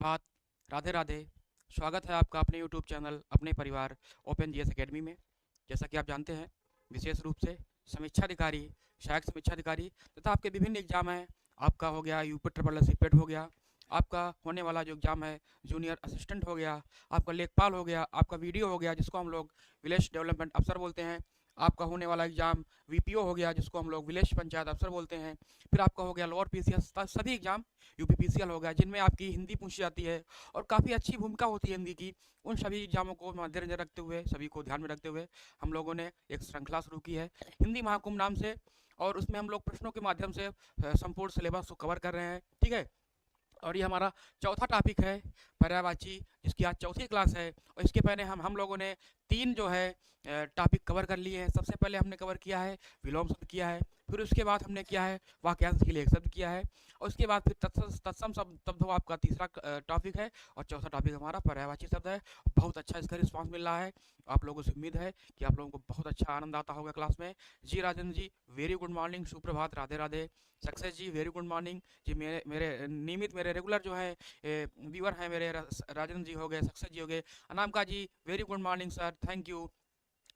बात राधे राधे। स्वागत है आपका अपने यूट्यूब चैनल अपने परिवार ओपन जीएस एकेडमी में। जैसा कि आप जानते हैं, विशेष रूप से समीक्षा अधिकारी, सहायक समीक्षा अधिकारी तथा आपके विभिन्न एग्जाम हैं। आपका हो गया यूपी ट्रिपल एस पेड हो गया, आपका होने वाला जो एग्ज़ाम है जूनियर असिस्टेंट हो गया, आपका लेखपाल हो गया, आपका वीडियो हो गया जिसको हम लोग विलेज डेवलपमेंट अफसर बोलते हैं, आपका होने वाला एग्ज़ाम वीपीओ हो गया जिसको हम लोग विलेज पंचायत अफसर बोलते हैं, फिर आपका हो गया लोअर पीसीएस, सभी एग्जाम यूपीपीसीएल हो गया जिनमें आपकी हिंदी पूछी जाती है और काफ़ी अच्छी भूमिका होती है हिंदी की। उन सभी एग्जामों को मद्देनजर रखते हुए, सभी को ध्यान में रखते हुए हम लोगों ने एक श्रृंखला शुरू की है हिंदी महाकुंभ नाम से, और उसमें हम लोग प्रश्नों के माध्यम से संपूर्ण सिलेबस को कवर कर रहे हैं। ठीक है, और ये हमारा चौथा टॉपिक है पर्यायवाची, जिसकी आज चौथी क्लास है। और इसके पहले हम लोगों ने तीन जो है टॉपिक कवर कर लिए हैं। सबसे पहले हमने कवर किया है विलोम शब्द किया है, फिर उसके बाद हमने किया है वाक्यांश के लिए एक शब्द किया है, और उसके बाद फिर तत्सम शब्द हो आपका तीसरा टॉपिक है, और चौथा टॉपिक हमारा पर्यायवाची शब्द है। बहुत अच्छा इसका रिस्पांस मिल रहा है, आप लोगों से उम्मीद है कि आप लोगों को बहुत अच्छा आनंद आता होगा क्लास में। जी राजेंद्र जी, वेरी गुड मॉर्निंग, सुप्रभात, राधे राधे। सक्सेस जी, वेरी गुड मॉर्निंग जी। मेरे मेरे नियमित मेरे रेगुलर जो है व्यूअर हैं मेरे, राजेंद्र जी हो गए, सक्सेस जी हो गए, Anamika ji very good morning sir, thank you,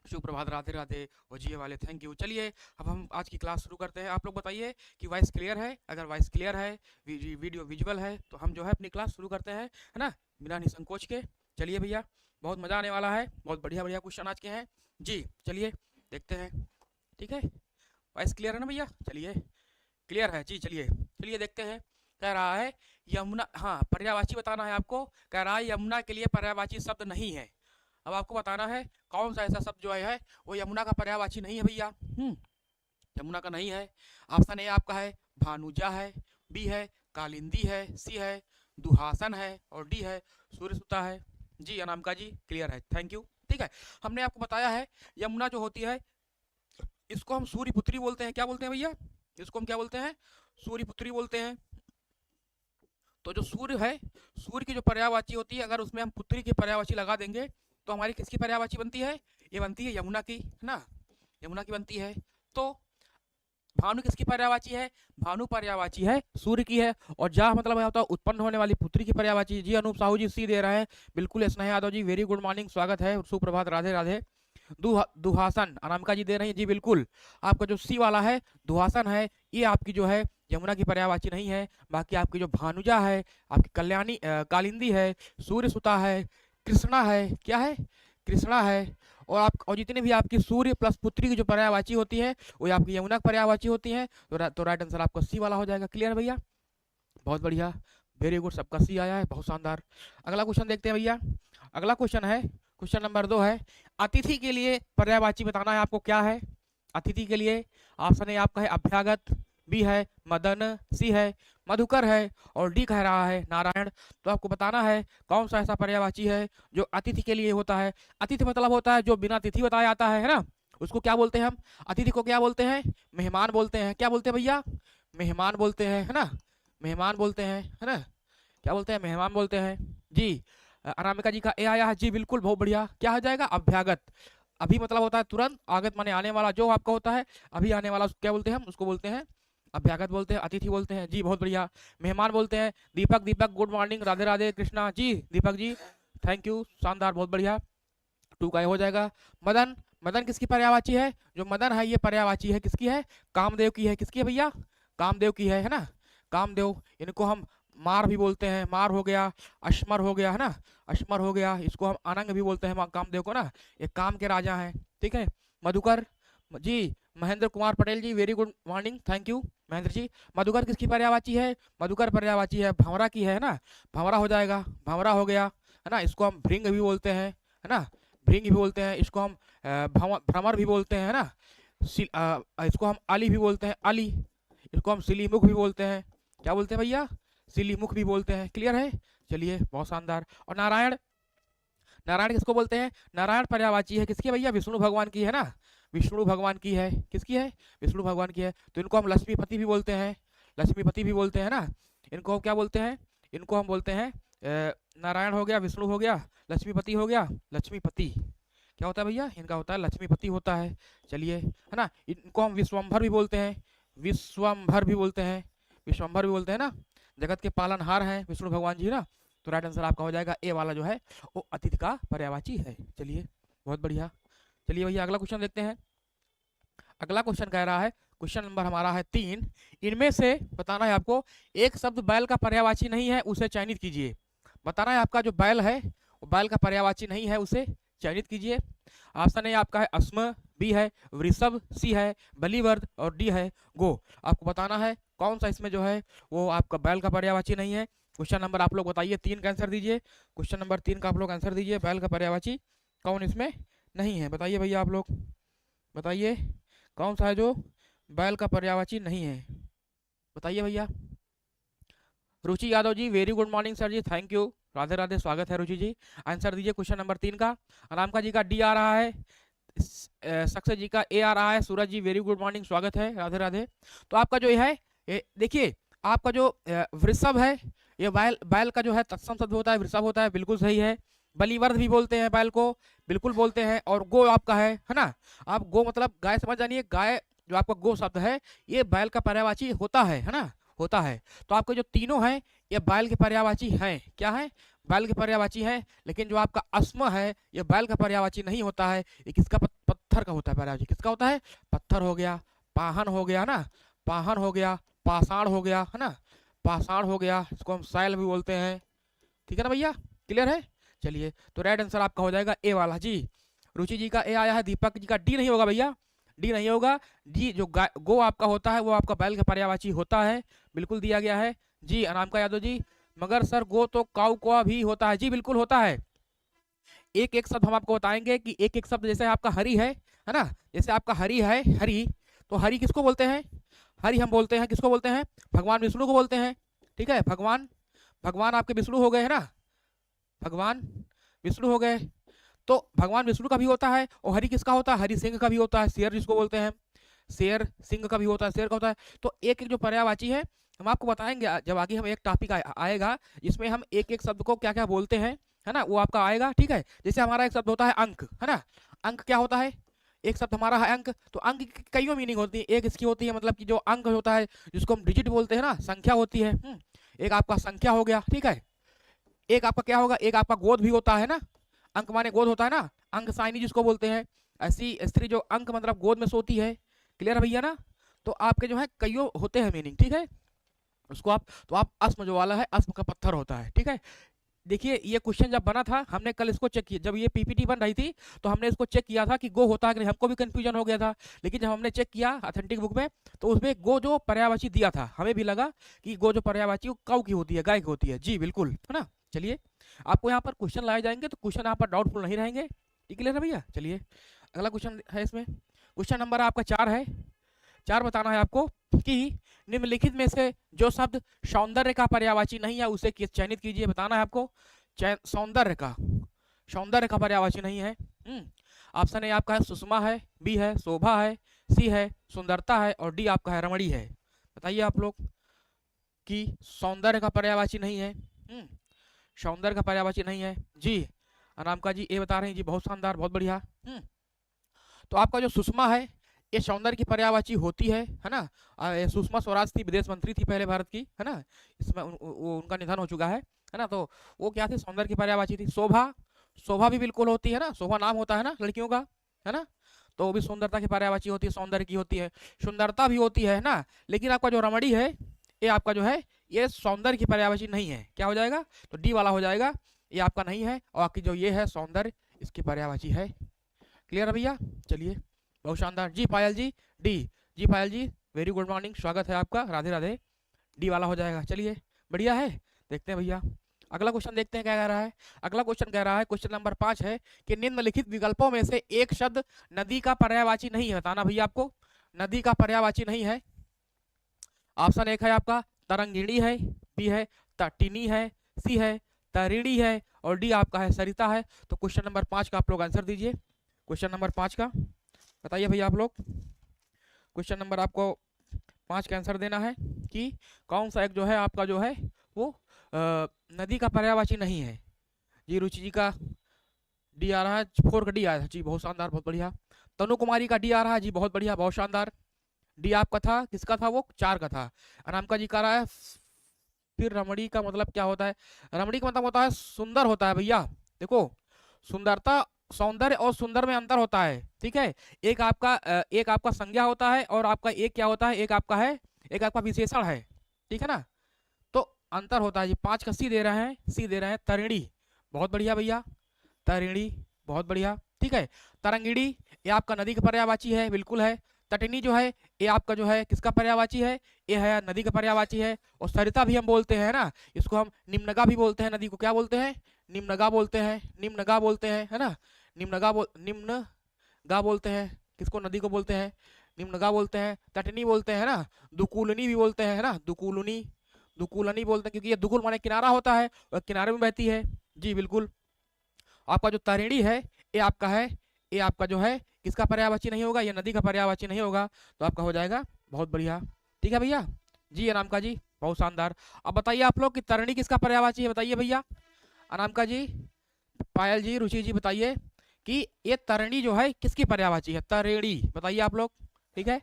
सुप्रभात, राधे राधे, और जिए वाले थैंक यू। चलिए अब हम आज की क्लास शुरू करते हैं। आप लोग बताइए कि वॉइस क्लियर है। अगर वॉइस क्लियर है, वीडियो विजुअल है, तो हम जो है अपनी क्लास शुरू करते हैं, है ना, बिना निसंकोच के। चलिए भैया, बहुत मज़ा आने वाला है, बहुत बढ़िया बढ़िया क्वेश्चन आज के हैं जी। चलिए देखते हैं। ठीक है, वॉइस क्लियर है ना भैया? चलिए क्लियर है जी। चलिए चलिए देखते हैं। कह रहा है यमुना, हाँ पर्यायवाची बताना है आपको। कह रहा है यमुना के लिए पर्यायवाची शब्द नहीं है। अब आपको बताना है कौन सा ऐसा शब्द जो है वो यमुना का पर्यायवाची नहीं है भैया। यमुना का नहीं है। ऑप्शन ए आपका है भानुजा है, बी है कालिंदी है, सी है दुहासन है, और डी है सूर्यसुता है। जी अनामिका जी क्लियर है, थैंक यू। ठीक है, हमने आपको बताया है यमुना जो होती है इसको हम सूर्यपुत्री बोलते हैं। क्या बोलते हैं भैया? इसको हम क्या बोलते हैं? सूर्यपुत्री बोलते हैं। तो जो सूर्य है, सूर्य की जो पर्यायवाची होती है, अगर उसमें हम पुत्री की पर्यायवाची लगा देंगे तो हमारी किसकी पर्यायवाची बनती है? ये बनती है यमुना की, है ना, यमुना की बनती है। तो भानु किसकी पर्यायवाची है? भानु पर्यायवाची है सूर्य की है। और जा मतलब होता है उत्पन्न होने वाली पुत्री की पर्यायवाची। जी अनूप साहू जी सी दे रहे हैं, बिल्कुल। स्नेह Yadav ji very good morning, स्वागत है, सुप्रभात, राधे राधे। दुहासन अनामिका जी दे रही है जी, बिल्कुल। आपका जो सी वाला है दुहासन है, ये आपकी जो है यमुना की पर्यायवाची नहीं है। बाकी आपकी जो भानुजा है, आपकी कल्याणी कालिंदी है, सूर्य सुता है, कृष्णा है, क्या है? कृष्णा है। और जितनी भी आपकी सूर्य प्लस पुत्री की जो पर्यायवाची होती है वो आपकी यमुना की पर्यायवाची होती है। तो राइट आंसर आपका सी वाला हो जाएगा। क्लियर भैया? बहुत बढ़िया, वेरी गुड, सबका सी आया है, बहुत शानदार। अगला क्वेश्चन देखते हैं भैया। अगला क्वेश्चन है, क्वेश्चन नंबर 2 है अतिथि के लिए पर्यायवाची बताना है आपको। क्या है अतिथि के लिए? ऑप्शन ए आपका है अभ्यागत, बी है मदन, सी है मधुकर है, और डी कह रहा है नारायण। तो आपको बताना है कौन सा ऐसा पर्यायवाची है जो अतिथि के लिए होता है। अतिथि मतलब होता है जो बिना तिथि बताया जाता है ना, उसको क्या बोलते हैं हम? अतिथि को क्या बोलते हैं? मेहमान बोलते हैं। क्या बोलते हैं भैया? मेहमान बोलते हैं, है ना, मेहमान बोलते हैं, है ना, क्या बोलते हैं? मेहमान बोलते हैं जी। अनामिका जी का ए आया है जी, बिल्कुल, बहुत बढ़िया। क्या हो जाएगा? अभ्यागत। अभी मतलब होता है तुरंत, आगत माने आने वाला, जो आपका होता है अभी आने वाला, उसको क्या बोलते हैं हम? उसको बोलते हैं अभ्यागत बोलते हैं, अतिथि बोलते हैं जी, बहुत बढ़िया। मेहमान बोलते हैं। Deepak, Deepak good morning, Radhe Radhe, Krishna ji, Deepak ji thank you, शानदार, बहुत बढ़िया। 2 का हो जाएगा। मदन, मदन किसकी पर्यायवाची है? जो मदन है ये पर्यायवाची है किसकी है? कामदेव की है। किसकी है भैया? कामदेव की है ना, कामदेव। इनको हम मार भी बोलते हैं, मार हो गया, अश्मर हो गया, है ना, अश्मर हो गया। इसको हम अनंग भी बोलते हैं कामदेव को ना, ये काम के राजा हैं। ठीक है, Madhukar ji, Mahendra Kumar Patel ji very good morning, thank you Mahendra ji. मधुकर किसकी पर्यायवाची है? मधुकर पर्यायवाची है भंवरा की है ना, भंवरा हो जाएगा, भंवरा हो गया, है ना। इसको हम भृंग भी बोलते हैं, है ना, भृंग भी बोलते हैं। इसको हम भ्रमर भी बोलते हैं, है ना। इसको हम अली भी बोलते हैं, अली। इसको हम सिलीमुख भी बोलते हैं। क्या बोलते हैं भैया? सिलीमुख भी बोलते हैं। क्लियर है? चलिए, बहुत शानदार। और नारायण, नारायण किसको बोलते हैं? नारायण पर्यायवाची है किसकी भैया? विष्णु भगवान की, है ना, विष्णु भगवान की है। किसकी है? विष्णु भगवान की है। तो इनको हम लक्ष्मीपति भी बोलते हैं, लक्ष्मीपति भी बोलते हैं ना। इनको हम क्या बोलते हैं? इनको हम बोलते हैं नारायण हो गया, विष्णु हो गया, लक्ष्मीपति हो गया, लक्ष्मीपति क्या होता है भैया? इनका होता है लक्ष्मीपति होता है। चलिए, है ना। इनको हम विश्वम्भर भी बोलते हैं, विश्वम्भर भी बोलते हैं, विश्वम्भर भी बोलते हैं ना। जगत के पालनहार हैं विष्णु भगवान जी ना, तो राइट आंसर आपका हो जाएगा ए वाला जो है वो अतिथि का पर्यायवाची है। चलिए बहुत बढ़िया। चलिए भैया अगला क्वेश्चन देखते हैं। अगला क्वेश्चन कह रहा है, क्वेश्चन नंबर हमारा है 3, इनमें से बताना है आपको एक शब्द बैल का पर्यायवाची नहीं है, उसे चयनित कीजिए। बताना है आपका जो बैल है वो बैल का पर्यायवाची नहीं है, उसे चयनित कीजिए। ऑप्शन ए आपका है अस्म, बी है वृषभ, सी है बलिवर्द और डी है गो। आपको बताना है कौन सा इसमें जो है वो आपका बैल का पर्यायवाची नहीं है। क्वेश्चन नंबर आप लोग बताइए 3 का आंसर दीजिए। क्वेश्चन नंबर 3 का आप लोग आंसर दीजिए, बैल का पर्यायवाची कौन इसमें नहीं है, बताइए भैया आप लोग बताइए कौन सा है जो बैल का पर्यायवाची नहीं है, बताइए भैया। Ruchi Yadav ji very good morning sir जी, थैंक यू, राधे राधे, स्वागत है रुचि जी। आंसर दीजिए क्वेश्चन नंबर 3 का। अनामिका जी का डी आ रहा है, सक्सेस जी का ए आ रहा है, सूरज जी वेरी गुड मॉर्निंग, स्वागत है, राधे राधे। तो आपका जो है देखिए आपका जो वृषभ है ये बैल का जो है तत्सम शब्द होता है, वृषभ होता है, बिल्कुल सही है। बलिवर्ध भी बोलते हैं बैल को, बिल्कुल बोलते हैं। और गो आपका है ना, आप गो मतलब गाय समझ जानिए, गाय जो आपका गो शब्द है ये बैल का पर्यायवाची होता है ना, होता है। तो आपके जो तीनों हैं ये बैल के पर्यायवाची हैं, क्या है बैल के पर्यायवाची है। लेकिन जो आपका अस्म है ये बैल का पर्यायवाची नहीं होता है, ये किसका पत्थर का होता है पर्यायवाची, किसका होता है, पत्थर हो गया, पाहन हो गया ना, पाहन हो गया, पाषाण हो गया है ना, पाषाण हो गया, इसको हम सैल भी बोलते हैं, ठीक है ना भैया, क्लियर है। चलिए तो राइट आंसर आपका हो जाएगा ए वाला जी। रुचि जी का ए आया है, दीपक जी का डी नहीं होगा भैया, डी नहीं होगा। जी जो गो आपका होता है वो आपका बैल का पर्यायवाची होता है, बिल्कुल दिया गया है जी। अनामिका यादव जी मगर सर गो तो काऊ का भी होता है, जी बिल्कुल होता है। एक एक शब्द हम आपको बताएंगे कि एक एक शब्द, जैसे आपका हरि है ना, जैसे आपका हरि है, हरि तो हरि किसको बोलते हैं, हरि हम बोलते हैं किसको बोलते हैं, भगवान विष्णु को बोलते हैं, ठीक है। भगवान भगवान आपके विष्णु हो गए है ना, भगवान विष्णु हो गए, तो भगवान विष्णु का भी होता है। और हरि किसका होता है, हरि सिंह का भी होता है, शेर जिसको बोलते हैं, शेर सिंह का भी होता है, शेर का होता है। तो एक एक जो पर्यायवाची है हम आपको बताएंगे जब आगे हम एक टॉपिक आएगा जिसमें हम एक एक शब्द को क्या क्या बोलते हैं है ना, वो आपका आएगा, ठीक है। जैसे हमारा एक शब्द होता है अंक है ना, अंक क्या होता है, एक शब्द हमारा है अंक, तो अंक की कई मीनिंग होती है। एक इसकी होती है मतलब कि जो अंक होता है जिसको हम डिजिट बोलते हैं ना, संख्या होती है। एक आपका संख्या हो गया, ठीक है। एक आपका क्या होगा, एक आपका गोद भी होता है ना, अंक माने गोद होता है ना, अंक साइनी जिसको बोलते हैं, ऐसी स्त्री जो अंक मतलब गोद में सोती है, क्लियर है भैया ना। तो आपके जो है कई होते हैं मीनिंग, ठीक है। उसको आप तो आप अस्म जो वाला है, अस्म का पत्थर होता है, ठीक है। देखिए ये क्वेश्चन जब बना था हमने कल इसको चेक किया, जब ये पीपीटी बन रही थी तो हमने इसको चेक किया था कि गो होता है कि नहीं, हमको भी कंफ्यूजन हो गया था। लेकिन जब हमने चेक किया ऑथेंटिक बुक में तो उसमें गो जो पर्यायवाची दिया था हमें भी लगा कि गो जो पर्यायवाची वो काऊ की होती है, गाय की होती है, जी बिल्कुल है ना। चलिए आपको यहाँ पर क्वेश्चन लाए जाएंगे तो क्वेश्चन यहाँ पर डाउटफुल नहीं रहेंगे, ठीक है भैया। चलिए अगला क्वेश्चन है, इसमें क्वेश्चन नंबर आपका 4 है। 4 बताना है आपको कि निम्नलिखित में से जो शब्द सौंदर्य का पर्यायवाची नहीं है उसे चयनित कीजिए। बताना है आपको सौंदर्य का पर्यायवाची नहीं है। ऑप्शन ए आपका है सुषमा है, बी है शोभा है, सी है सुंदरता है और डी आपका है रमणी है। बताइए आप लोग कि सौंदर्य का पर्यायवाची नहीं है, सौंदर्य का पर्यायवाची नहीं है जी। अनामिका जी ए बता रहे हैं जी, बहुत शानदार, बहुत बढ़िया। तो आपका जो सुषमा है ये सौंदर्य की पर्यायवाची होती है ना। सुषमा स्वराज थी, विदेश मंत्री थी पहले भारत की है ना, इसमें उनका निधन हो चुका है ना। तो वो क्या थी, सौंदर्य की पर्यायवाची थी। शोभा भी बिल्कुल होती है ना, शोभा नाम होता है ना लड़कियों का है ना, तो वो भी सुंदरता की पर्यायवाची होती है, सौंदर्य की होती है। सुंदरता भी होती है ना, लेकिन आपका जो रमणी है ये आपका जो है ये सौंदर्य की पर्यायवाची नहीं है, क्या हो जाएगा, तो डी वाला हो जाएगा, ये आपका नहीं है। और आपकी जो ये है सौंदर्य इसकी पर्यायवाची है, क्लियर है भैया। चलिए बहुत शानदार जी, पायल जी डी, जी पायल जी वेरी गुड मॉर्निंग, स्वागत है आपका, राधे राधे, डी वाला हो जाएगा। चलिए बढ़िया है, देखते हैं भैया अगला क्वेश्चन देखते हैं क्या कह रहा है। अगला क्वेश्चन कह रहा है, क्वेश्चन नंबर 5 है कि निम्नलिखित विकल्पों में से एक शब्द नदी का पर्यायवाची नहीं है। बताना भैया आपको नदी का पर्यायवाची नहीं है। ऑप्शन 1 है आपका तरंगिणी है, बी है तटिनी है, सी है तरिणी है और डी आपका है सरिता है। तो क्वेश्चन नंबर 5 का आप लोग आंसर दीजिए। क्वेश्चन नंबर 5 का बताइए भैया आप लोग, क्वेश्चन नंबर आपको 5 का आंसर देना है कि कौन सा एक जो है आपका जो है वो नदी का पर्यायवाची नहीं है। जी रुचि जी का डी आ रहा है, 4 का डी आया था जी, बहुत शानदार, बहुत बढ़िया। तनु कुमारी का डी आ रहा है जी, बहुत बढ़िया, बहुत शानदार। डी आपका था, किसका था वो, 4 का था। अनामिका जी का रहा है फिर रमणी का मतलब क्या होता है? रमणी का मतलब होता है सुंदर होता है भैया। देखो, सुंदरता, सौंदर्य और सुंदर में अंतर होता है, ठीक है। एक आपका संज्ञा होता है और आपका एक क्या होता है, एक आपका है, एक आपका विशेषण है, ठीक है ना। तो अंतर होता है जी। 5 का सी दे रहे हैं, सी दे रहे हैं तरिणी, बहुत बढ़िया भैया, तरिणी, बहुत बढ़िया, ठीक है। तरंगिणी, ये आपका नदी का पर्यायवाची है, बिल्कुल है। तटनी जो है, ये आपका जो है किसका पर्यायवाची है, ये है नदी का पर्यायवाची है। और सरिता भी हम बोलते हैं ना, इसको हम निम्नगा भी बोलते हैं, नदी को क्या बोलते हैं, निम्नगा बोलते हैं, निम्नगा बोलते हैं, है ना। निम्नगा बोलते हैं, किसको, नदी को बोलते हैं, निम्नगा बोलते हैं। तटनी बोलते हैं ना, दुकूलनी भी बोलते हैं, है ना, दुकूलनी, दुकूलनी बोलते हैं, क्योंकि ये दुकुल माने किनारा होता है और किनारे में बहती है, जी बिल्कुल। आपका जो तरिणी है, ये आपका है, ये आपका जो है किसका पर्यायवाची नहीं होगा, ये नदी का पर्यायवाची नहीं होगा, तो आपका हो जाएगा, बहुत बढ़िया, ठीक है भैया जी। अनामिका जी, बहुत शानदार। अब बताइए आप लोग कि तरिणी किसका पर्यायवाची है, बताइए भैया। अनामिका जी, पायल जी, रुचि जी, बताइए कि ये तरिणी जो है किसकी पर्यायवाची है, तरिणी, बताइए आप लोग, ठीक है।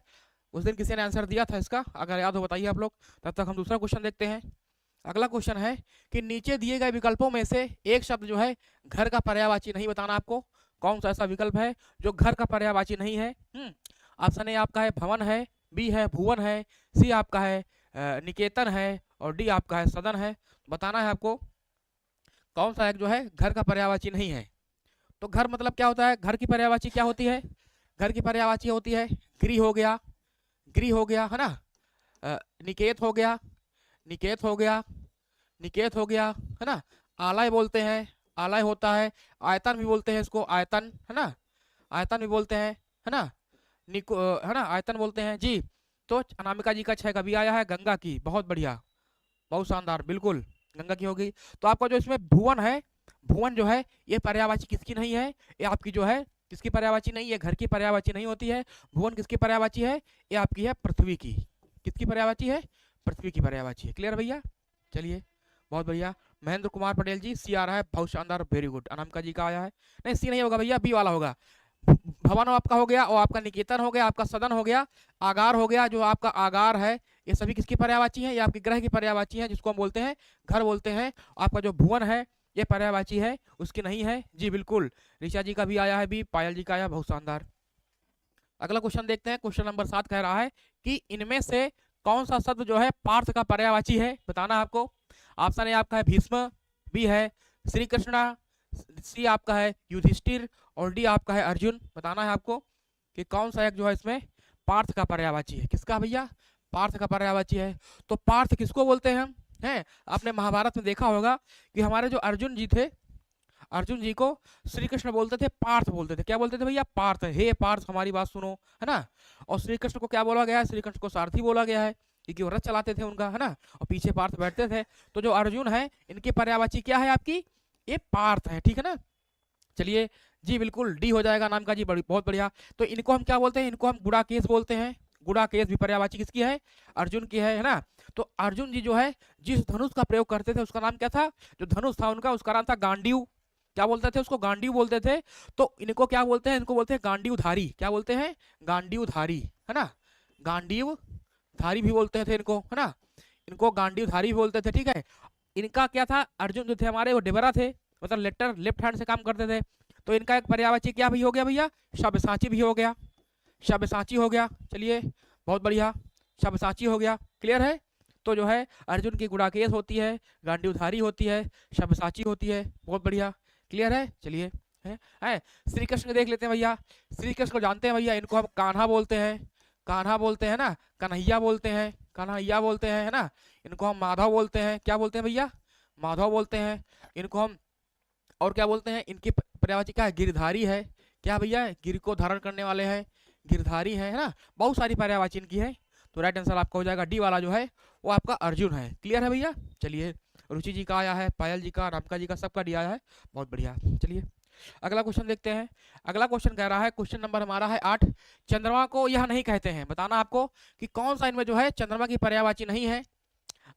उस दिन किसी ने आंसर दिया था इसका, अगर याद हो बताइए आप लोग। तब तक हम दूसरा क्वेश्चन देखते हैं। अगला क्वेश्चन है कि नीचे दिए गए विकल्पों में से एक शब्द जो है घर का पर्यायवाची नहीं, बताना आपको कौन सा ऐसा विकल्प है जो घर का पर्यायवाची नहीं है। ऑप्शन ए आपका है भवन है, बी है भुवन है, सी आपका है निकेतन है, और डी आपका है सदन है। बताना है आपको कौन सा एक जो है घर का पर्यायवाची नहीं है। तो घर मतलब क्या होता है, घर की पर्यायवाची क्या होती है, घर की पर्यायवाची होती है गृह हो गया, गृह हो गया, है ना, निकेत हो गया, निकेत हो गया, निकेत हो गया, है ना, आलय बोलते हैं, आलय होता है, आयतन भी बोलते हैं इसको, आयतन, है ना, आयतन भी बोलते हैं, है ना, है ना, आयतन बोलते हैं जी। तो अनामिका जी का 6 कभी आया है, गंगा की, बहुत बढ़िया, बहुत शानदार, बिल्कुल गंगा की होगी। तो आपका जो इसमें भुवन है, भुवन जो है ये पर्यायवाची किसकी नहीं है, ये आपकी जो है किसकी पर्यायवाची नहीं है, घर की पर्यायवाची नहीं होती है। भुवन किसकी पर्यायवाची है, ये आपकी है पृथ्वी की, किसकी पर्यायवाची है, पृथ्वी की पर्यायवाची है। क्लियर भैया, चलिए बहुत बढ़िया। महेंद्र कुमार पटेल जी, सी आ रहा है, बहुत शानदार, वेरी गुड। अनामिका जी का आया है, नहीं सी नहीं होगा भैया, बी वाला होगा। भवन आपका हो गया, और आपका निकेतन हो गया, आपका सदन हो गया, आगार हो गया, जो आपका आगार है ये सभी किसकी पर्यायवाची है, ये आपके ग्रह की पर्यायवाची है, जिसको हम बोलते हैं घर बोलते हैं। आपका जो भुवन है ये पर्यायवाची है, उसकी नहीं है, जी बिल्कुल। ऋचा जी का भी आया है, भी पायल जी का आया, बहुत शानदार। अगला क्वेश्चन देखते हैं, क्वेश्चन नंबर 7 कह रहा है कि इनमें से कौन सा शब्द जो है पार्थ का पर्यायवाची है, बताना है आपको। ऑप्शन ए आपका है भीष्म, बी है श्री कृष्णा, सी आपका है युधिष्ठिर, और डी आपका है अर्जुन। बताना है आपको कि कौन सा एक जो है इसमें पार्थ का पर्यायवाची है, किसका भैया, पार्थ का पर्यायवाची है। तो पार्थ किसको बोलते हैं हम, हैं आपने महाभारत में देखा होगा कि हमारे जो अर्जुन जी थे, अर्जुन जी को श्री कृष्ण बोलते थे, पार्थ बोलते थे, क्या बोलते थे भैया, पार्थ, हे पार्थ हमारी बात सुनो, है ना। और श्री कृष्ण को क्या बोला गया है, श्री कृष्ण को सारथी बोला गया है, क्योंकि वो रथ चलाते थे उनका, है ना, और पीछे पार्थ बैठते थे। तो जो अर्जुन है इनकी पर्यायवाची क्या है आपकी, ये पार्थ है, ठीक है ना। चलिए जी बिल्कुल, डी हो जाएगा नाम का जी, बड़ी बहुत बढ़िया। तो इनको हम क्या बोलते हैं, इनको हम गुड़ाकेश बोलते हैं। गुड़ाकेश भी पर्यायवाची किसकी है, अर्जुन की है ना। तो अर्जुन जी जो है जिस धनुष का प्रयोग करते थे उसका नाम क्या था, जो धनुष था उनका उसका नाम था गांडीव, क्या बोलते थे उसको, गांडीव बोलते थे। तो इनको क्या बोलते हैं, इनको बोलते हैं गांडीवधारी, क्या बोलते हैं, गांडीवधारी, है ना, गांडीवधारी भी बोलते थे इनको, है ना, इनको गांडीवधारी भी बोलते थे, ठीक है। इनका क्या था, अर्जुन जो थे हमारे वो डिबरा थे, मतलब लेटर लेफ्ट हैंड से काम करते थे। तो इनका एक पर्यायवाची क्या भी हो गया भैया, शब्दसाची भी हो गया, शब्दसाची हो गया। चलिए बहुत बढ़िया, शब्दसाची हो गया, क्लियर है। तो जो है अर्जुन की गुड़ाकेश होती है, गांडीवधारी होती है, शब्दसाची होती है, बहुत बढ़िया, क्लियर है। चलिए है श्री कृष्ण देख लेते हैं भैया। श्री कृष्ण को जानते हैं भैया, इनको हम कान्हा बोलते हैं, कान्हा बोलते हैं ना, कन्हैया बोलते हैं, कन्हैया बोलते हैं, है ना। इनको हम माधव बोलते हैं, क्या बोलते हैं भैया, माधव बोलते हैं। इनको हम और क्या बोलते हैं, इनकी पर्यायवाची क्या है, गिरधारी है, क्या भैया, गिर को धारण करने वाले हैं, गिरधारी है ना। बहुत सारी पर्यायवाची इनकी है। तो राइट आंसर आपका हो जाएगा डी वाला जो है वो आपका अर्जुन है। क्लियर है भैया। चलिए रुचि जी का आया है, पायल जी का, रामका जी का, सबका डी आया है, बहुत बढ़िया। चलिए अगला क्वेश्चन देखते हैं। अगला क्वेश्चन कह रहा है, क्वेश्चन नंबर हमारा है 8, चंद्रमा को यह नहीं कहते हैं। बताना आपको कि कौन सा इनमें जो है चंद्रमा की पर्यायवाची नहीं है।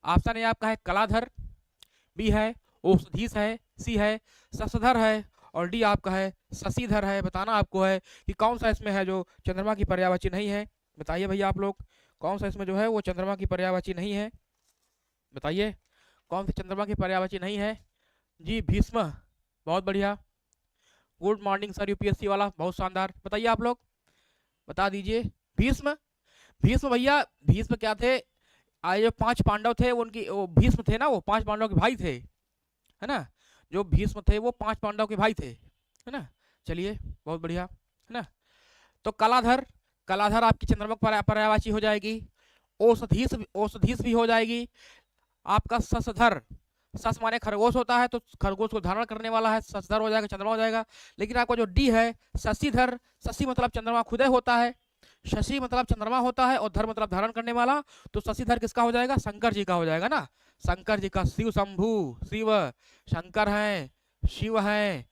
ऑप्शन ए आपका है कलाधर, बी है औषधीश है, सी है शशधर है, और डी आपका है शशिधर है। बताना आपको है कि कौन सा इसमें है जो चंद्रमा की पर्यायवाची नहीं है। बताइए भैया आप लोग, कौन सा इसमें जो है वो चंद्रमा की पर्यायवाची नहीं है, बताइए। कौन से चंद्रमा की पर्यायवाची नहीं है? जी भीष्म, बहुत बढ़िया। गुड मॉर्निंग सर, यूपीएससी वाला, बहुत शानदार। बताइए आप लोग, बता दीजिए। भीष्म, भीष्म भैया, भीष्म क्या थे? आए जो 5 पांडव थे उनकी, वो भीष्म थे ना, वो 5 पांडव के भाई थे, है ना। जो भीष्म थे वो 5 पांडव के भाई थे, है ना। चलिए बहुत बढ़िया, है ना। तो कलाधर, कलाधर आपकी चंद्रमा पर्यायवाची हो जाएगी। औषधीस, औषधीस भी हो जाएगी। आपका ससधर, सस माने खरगोश होता है, तो खरगोश को धारण करने वाला है, ससधर हो जाएगा, चंद्रमा हो जाएगा। लेकिन आपका जो डी है शशिधर, शशि मतलब चंद्रमा खुदे होता है, शशि मतलब चंद्रमा होता है, और धर मतलब धारण करने वाला, तो शशिधर किसका हो जाएगा? शंकर जी का हो जाएगा ना। शंकर जी का, शिव शंभु, शिव शंकर है, शिव है,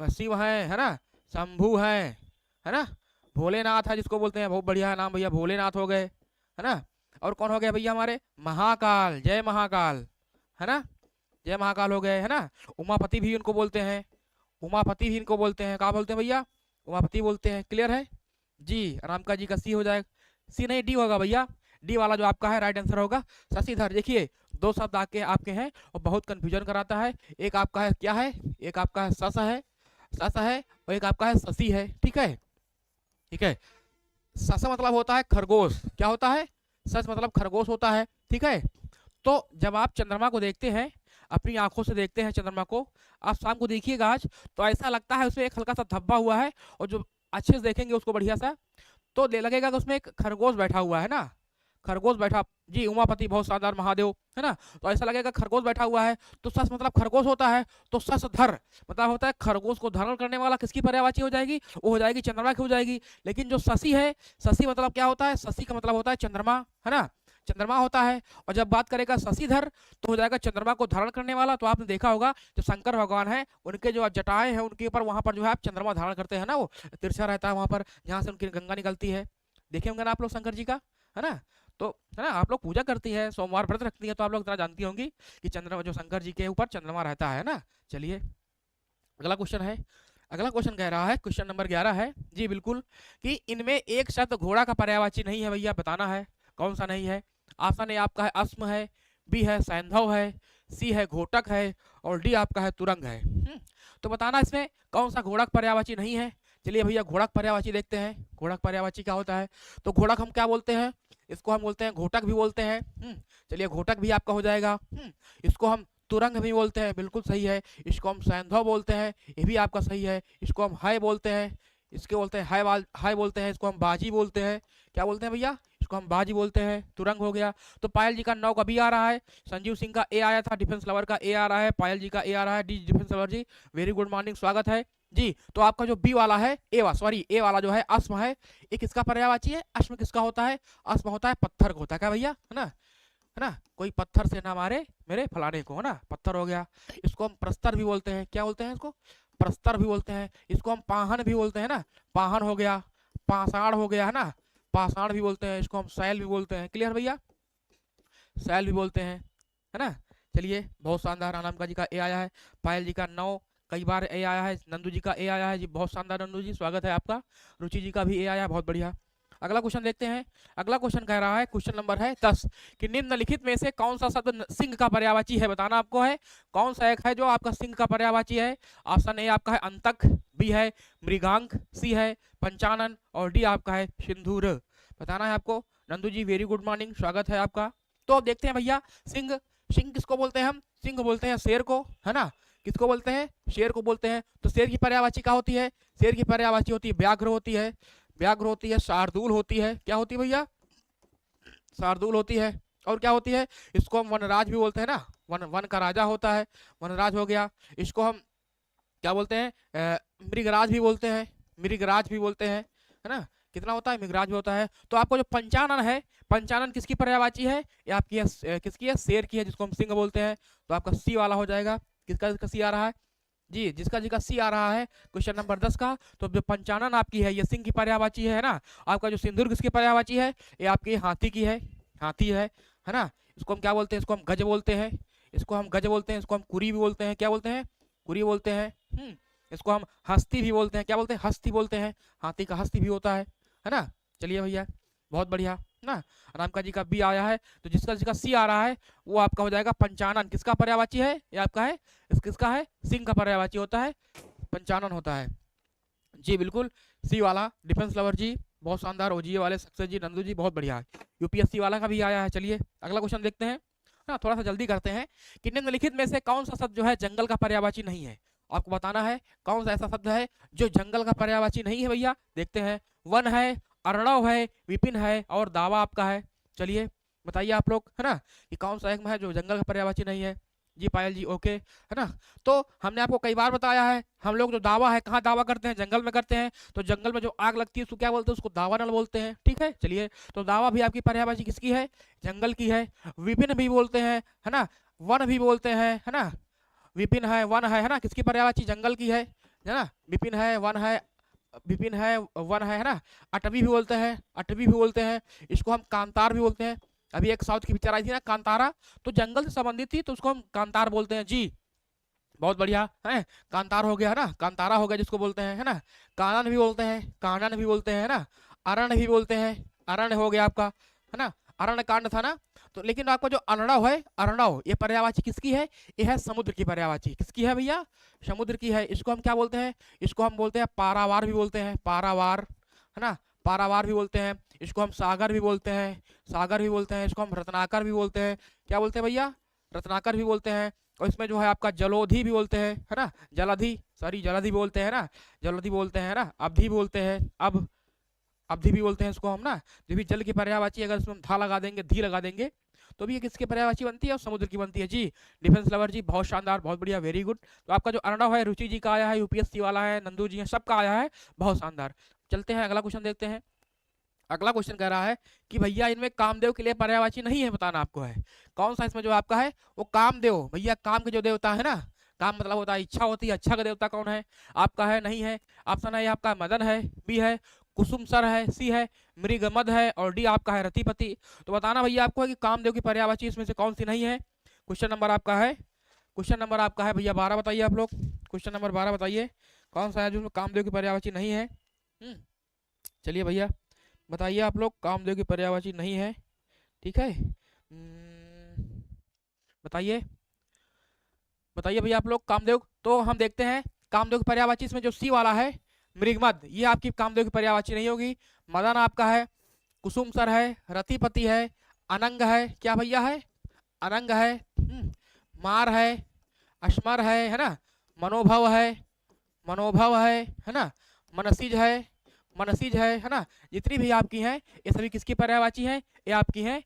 शिव है ना, शंभु है ना। भोलेनाथ है जिसको बोलते हैं, बहुत बढ़िया नाम भैया, भोलेनाथ हो गए, है ना। और कौन हो गया भैया हमारे? महाकाल, जय महाकाल, है ना, जय महाकाल हो गए, है ना। उमापति भी इनको बोलते हैं, उमापति भी इनको बोलते हैं, क्या बोलते हैं भैया? उमापति बोलते हैं। क्लियर है जी। रामका जी का सी हो जाएगा, सी नहीं डी होगा भैया, डी वाला जो आपका है राइट आंसर होगा। शशिधर, देखिए 2 शब्द आपके हैं और बहुत कंफ्यूजन कराता है। एक आपका है क्या है? एक आपका है सस है, सस है, और एक आपका है शशि है। ठीक है, ठीक है। सस मतलब होता है खरगोश, क्या होता है? सस मतलब खरगोश होता है। ठीक है। तो जब आप चंद्रमा को देखते हैं, अपनी आंखों से देखते हैं चंद्रमा को, आप शाम को देखिएगा आज, तो ऐसा लगता है उसमें एक हल्का सा धब्बा हुआ है, और जो अच्छे से देखेंगे उसको बढ़िया सा, तो लगेगा कि उसमें एक खरगोश बैठा हुआ है ना, खरगोश बैठा। जी उमापति, बहुत शानदार, महादेव, है ना। तो ऐसा लगेगा खरगोश बैठा हुआ है, तो सस मतलब खरगोश होता है, तो सस धर मतलब होता है खरगोश को धारण करने वाला, किसकी पर्यायवाची हो जाएगी? वो हो जाएगी चंद्रमा की हो जाएगी। लेकिन जो शशि है, शशि मतलब क्या होता है? शशि का मतलब होता है चंद्रमा, है ना, चंद्रमा होता है। और जब बात करेगा शशिधर, तो हो जाएगा चंद्रमा को धारण करने वाला। तो आपने देखा होगा जो शंकर भगवान है, उनके जो जटाएं हैं उनके ऊपर, वहां पर जो है आप चंद्रमा धारण करते हैं ना, वो तिरछा रहता है वहां पर, जहां से उनकी गंगा निकलती है। देखे होंगे ना आप लोग शंकर जी का, है ना। तो है ना, आप लोग पूजा करती है, सोमवार व्रत रखती है, तो आप लोग इतना जानती होंगी कि चंद्रमा, जो शंकर जी के ऊपर चंद्रमा रहता है ना। चलिए अगला क्वेश्चन है, अगला क्वेश्चन कह रहा है, क्वेश्चन नंबर 11 है जी बिल्कुल, कि इनमें एक शब्द घोड़ा का पर्यायवाची नहीं है भैया, बताना है कौन सा नहीं है। ऑप्शन ए आपका है अस्म है, बी है सैंधव है, सी है घोटक है, और डी आपका है तुरंग है। तो बताना इसमें कौन सा घोड़क पर्यायवाची नहीं है। चलिए भैया घोड़क पर्यायवाची देखते हैं, घोड़क पर्यायवाची क्या होता है। तो घोड़क हम क्या बोलते हैं? इसको हम बोलते हैं घोटक भी बोलते हैं। चलिए घोटक भी आपका हो जाएगा। इसको हम तुरंग भी बोलते हैं, बिल्कुल सही है। इसको हम सैंधव बोलते हैं, ये भी आपका सही है। इसको हम हाय बोलते हैं, इसके बोलते हैं हाय बोलते हैं। इसको हम बाजी बोलते हैं, क्या बोलते हैं भैया? इसको हम बाजी बोलते हैं। तुरंग हो गया। तो पायल जी का 9 का बी आ रहा है, संजीव सिंह का ए आया था, डिफेंस लवर का ए आ रहा है, पायल जी का ए आ रहा है, डी डिफेंस लवर जी वेरी गुड मॉर्निंग, स्वागत है जी। तो आपका जो बी वाला है, ए वाला जो है अस्म है, ये किसका पर्यायवाची है? अस्म किसका होता है? अस्म होता है पत्थर को होता है, क्या भैया, है ना, है ना। कोई पत्थर से ना मारे मेरे फलाने को, है ना, पत्थर हो गया। इसको हम प्रस्तर भी बोलते हैं, क्या बोलते हैं इसको? प्रस्तर भी बोलते हैं। इसको हम पाहन भी बोलते हैं ना, पाहन हो गया, पाषाण हो गया, है ना, पाषाण भी बोलते हैं। इसको हम शैल भी बोलते हैं। क्लियर भैया, शैल भी बोलते हैं, है ना। चलिए बहुत शानदार, अनामिका जी का ए आया है, पायल जी का 9 कई बार ए आया है, नंदू जी का ए आया है जी, बहुत शानदार नंदू जी, स्वागत है आपका। रुचि जी का भी ए आया है, बहुत बढ़िया। अगला क्वेश्चन देखते हैं। अगला क्वेश्चन कह रहा है, क्वेश्चन नंबर है 10, कि निम्नलिखित में से कौन सा शब्द सिंह का पर्यायवाची है, बताना आपको है। कौन सा एक है जो आपका सिंह का पर्यायवाची है? ऑप्शन ए आपका है अंतक, बी है मृगांक, सी है पंचानन, और डी आपका है सिंदूर। बताना है आपको। नंदू जी वेरी गुड मॉर्निंग, स्वागत है आपका। तो अब देखते हैं भैया, सिंह, सिंह किसको बोलते हैं हम? सिंह बोलते हैं शेर को, है ना। किसको बोलते हैं? शेर को बोलते हैं। तो शेर की पर्यायवाची क्या होती है? शेर की पर्यायवाची होती है व्याघ्र होती है, व्याघ्र होती है, शार्दूल होती है, क्या होती है भैया? शार्दूल होती है। और क्या होती है? इसको हम वनराज भी बोलते हैं ना, वन का राजा होता है, वनराज हो गया। इसको हम क्या बोलते हैं? मृगराज भी बोलते हैं, मृगराज भी बोलते हैं, है ना। कितना होता है? मृगराज भी होता है। तो आपको जो पंचानन है, पंचानन किसकी पर्यायवाची है? ये आपकी है, किसकी है? शेर की है, जिसको हम सिंह बोलते हैं। तो आपका सी वाला हो जाएगा। किसका सी आ रहा है जी? जिसका सी आ रहा है क्वेश्चन नंबर 10 का। तो जो पंचानन आपकी है, ये सिंह की पर्यायवाची है ना। आपका जो सिंदूर किसकी पर्यायवाची है? ये आपकी हाथी की है, हाथी है ना। इसको हम क्या बोलते हैं? इसको हम गज बोलते हैं, इसको हम गज बोलते हैं। इसको हम कुरी भी बोलते हैं, क्या बोलते हैं? कुरी बोलते हैं। इसको हम हस्ती भी बोलते हैं, क्या बोलते हैं? हस्ती बोलते हैं। हाथी का हस्ती भी होता है ना। चलिए भैया बहुत बढ़िया। ना। अनामिका जी का बी आया है, तो जिसका जिसका सी आ रहा है वो आपका हो जाएगा पंचानन। किसका पर्यायवाची है ये आपका है, किसका है, सिंह का पर्यायवाची होता है, पंचानन होता है जी। बिल्कुल सी वाला डिफेंस लवर जी, बहुत शानदार। ओजीए वाले सक्सेस जी, नंदू जी बहुत बढ़िया है। यूपीएससी वाला का भी आया है। चलिए अगला क्वेश्चन देखते हैं ना, थोड़ा सा जल्दी करते हैं कि निम्नलिखित में से कौन सा शब्द जो है जंगल का पर्यायवाची नहीं है। आपको बताना है कौन सा ऐसा शब्द है जो जंगल का पर्यायवाची नहीं है भैया। देखते हैं, वन है, अर्णव है, विपिन है और दावा आपका है। चलिए बताइए आप लोग, है ना, कि कौन सा एक में है जो जंगल का पर्यायवाची नहीं है। जी पायल जी ओके, है ना। तो हमने आपको कई बार बताया है, हम लोग जो दावा है कहाँ दावा करते हैं, जंगल में करते हैं। तो जंगल में जो आग लगती है उसको क्या बोलते हैं, उसको दावा नल बोलते हैं। ठीक है, चलिए तो दावा भी आपकी पर्यायवाची किसकी है, जंगल की है। विपिन भी बोलते हैं, है ना, वन भी बोलते हैं, है ना, विपिन है, वन है ना, किसकी पर्यायवाची, जंगल की है ना। विपिन है, वन है, विपिन है, वन है ना। अटवी भी बोलते हैं, अटवी भी बोलते हैं, इसको हम कांतार भी बोलते हैं। अभी एक साउथ की पिक्चर आई थी ना कांतारा, तो जंगल से संबंधित थी तो उसको हम कांतार बोलते हैं जी। बहुत बढ़िया है, कांतार हो गया है ना, कांतारा हो गया जिसको बोलते हैं, है ना। कानन भी बोलते हैं, कानन भी बोलते हैं, है ना। अरण्य भी बोलते हैं, अरण्य हो गया आपका, है ना, अरण्य कांड था ना। तो लेकिन आपका जो अर्णव है, अर्णव ये पर्यायवाची किसकी है, ये है समुद्र की पर्यायवाची। किसकी है भैया, समुद्र की है। इसको हम क्या बोलते हैं, इसको हम बोलते हैं पारावार भी बोलते हैं, पारावार, है ना, पारावार भी बोलते हैं। इसको हम सागर भी बोलते हैं, सागर भी बोलते हैं। इसको हम रत्नाकर भी बोलते हैं, क्या बोलते हैं भैया, रत्नाकर भी बोलते हैं। और इसमें जो है आपका जलोधि भी बोलते हैं, है ना, जलधि, सॉरी जलधि बोलते हैं ना, जलधि बोलते हैं ना, अवधि बोलते हैं, अब अवधि भी बोलते हैं इसको हम ना। जो भी जल की पर्यायवाची अगर इसमें हम धा लगा देंगे, धी लगा देंगे, तो भी ये किसकी पर्यायवाची बनती है, और समुद्र की बनती है जी। डिफेंस लवर जी बहुत शानदार, बहुत बढ़िया, वेरी गुड। तो आपका जो अर्णव है, रुचि जी का आया है, यूपीएससी वाला है, नंदू जी है, सबका आया है, बहुत शानदार। चलते हैं अगला क्वेश्चन देखते हैं। अगला क्वेश्चन कह रहा है कि भैया इनमें कामदेव के लिए पर्यायवाची नहीं है, बताना आपको है कौन सा इसमें जो आपका है वो कामदेव। भैया काम के जो देवता है ना, काम मतलब होता है इच्छा होती है, अच्छा का देवता कौन है आपका है, नहीं है। ऑप्शन है आपका मदन है, बी है कुसुम सर है, सी है मृगमद है और डी आपका है रतिपति। तो बताना भैया आपको है कि कामदेव की पर्यायवाची इसमें से कौन सी नहीं है। क्वेश्चन नंबर आपका है, क्वेश्चन नंबर आपका है भैया 12, बताइए आप लोग, क्वेश्चन नंबर 12 बताइए कौन सा है जो कामदेव की पर्यायवाची नहीं है। चलिए भैया बताइए आप लोग, कामदेव की पर्यायवाची नहीं है, ठीक है। बताइए बताइए भैया आप लोग, कामदेव, तो हम देखते हैं कामदेव की पर्यायवाची इसमें जो सी वाला है मृगमद, ये आपकी कामदेव की पर्यायवाची नहीं होगी। मदन आपका है, कुसुम सर है, रतिपति है, अनंग है, क्या भैया है, अनंग है, मार है, अश्मर है ना, मनोभव है, मनोभव है ना, मनसिज है, मनसिज है ना। जितनी भी आपकी हैं ये सभी किसकी पर्यायवाची हैं, ये आपकी हैं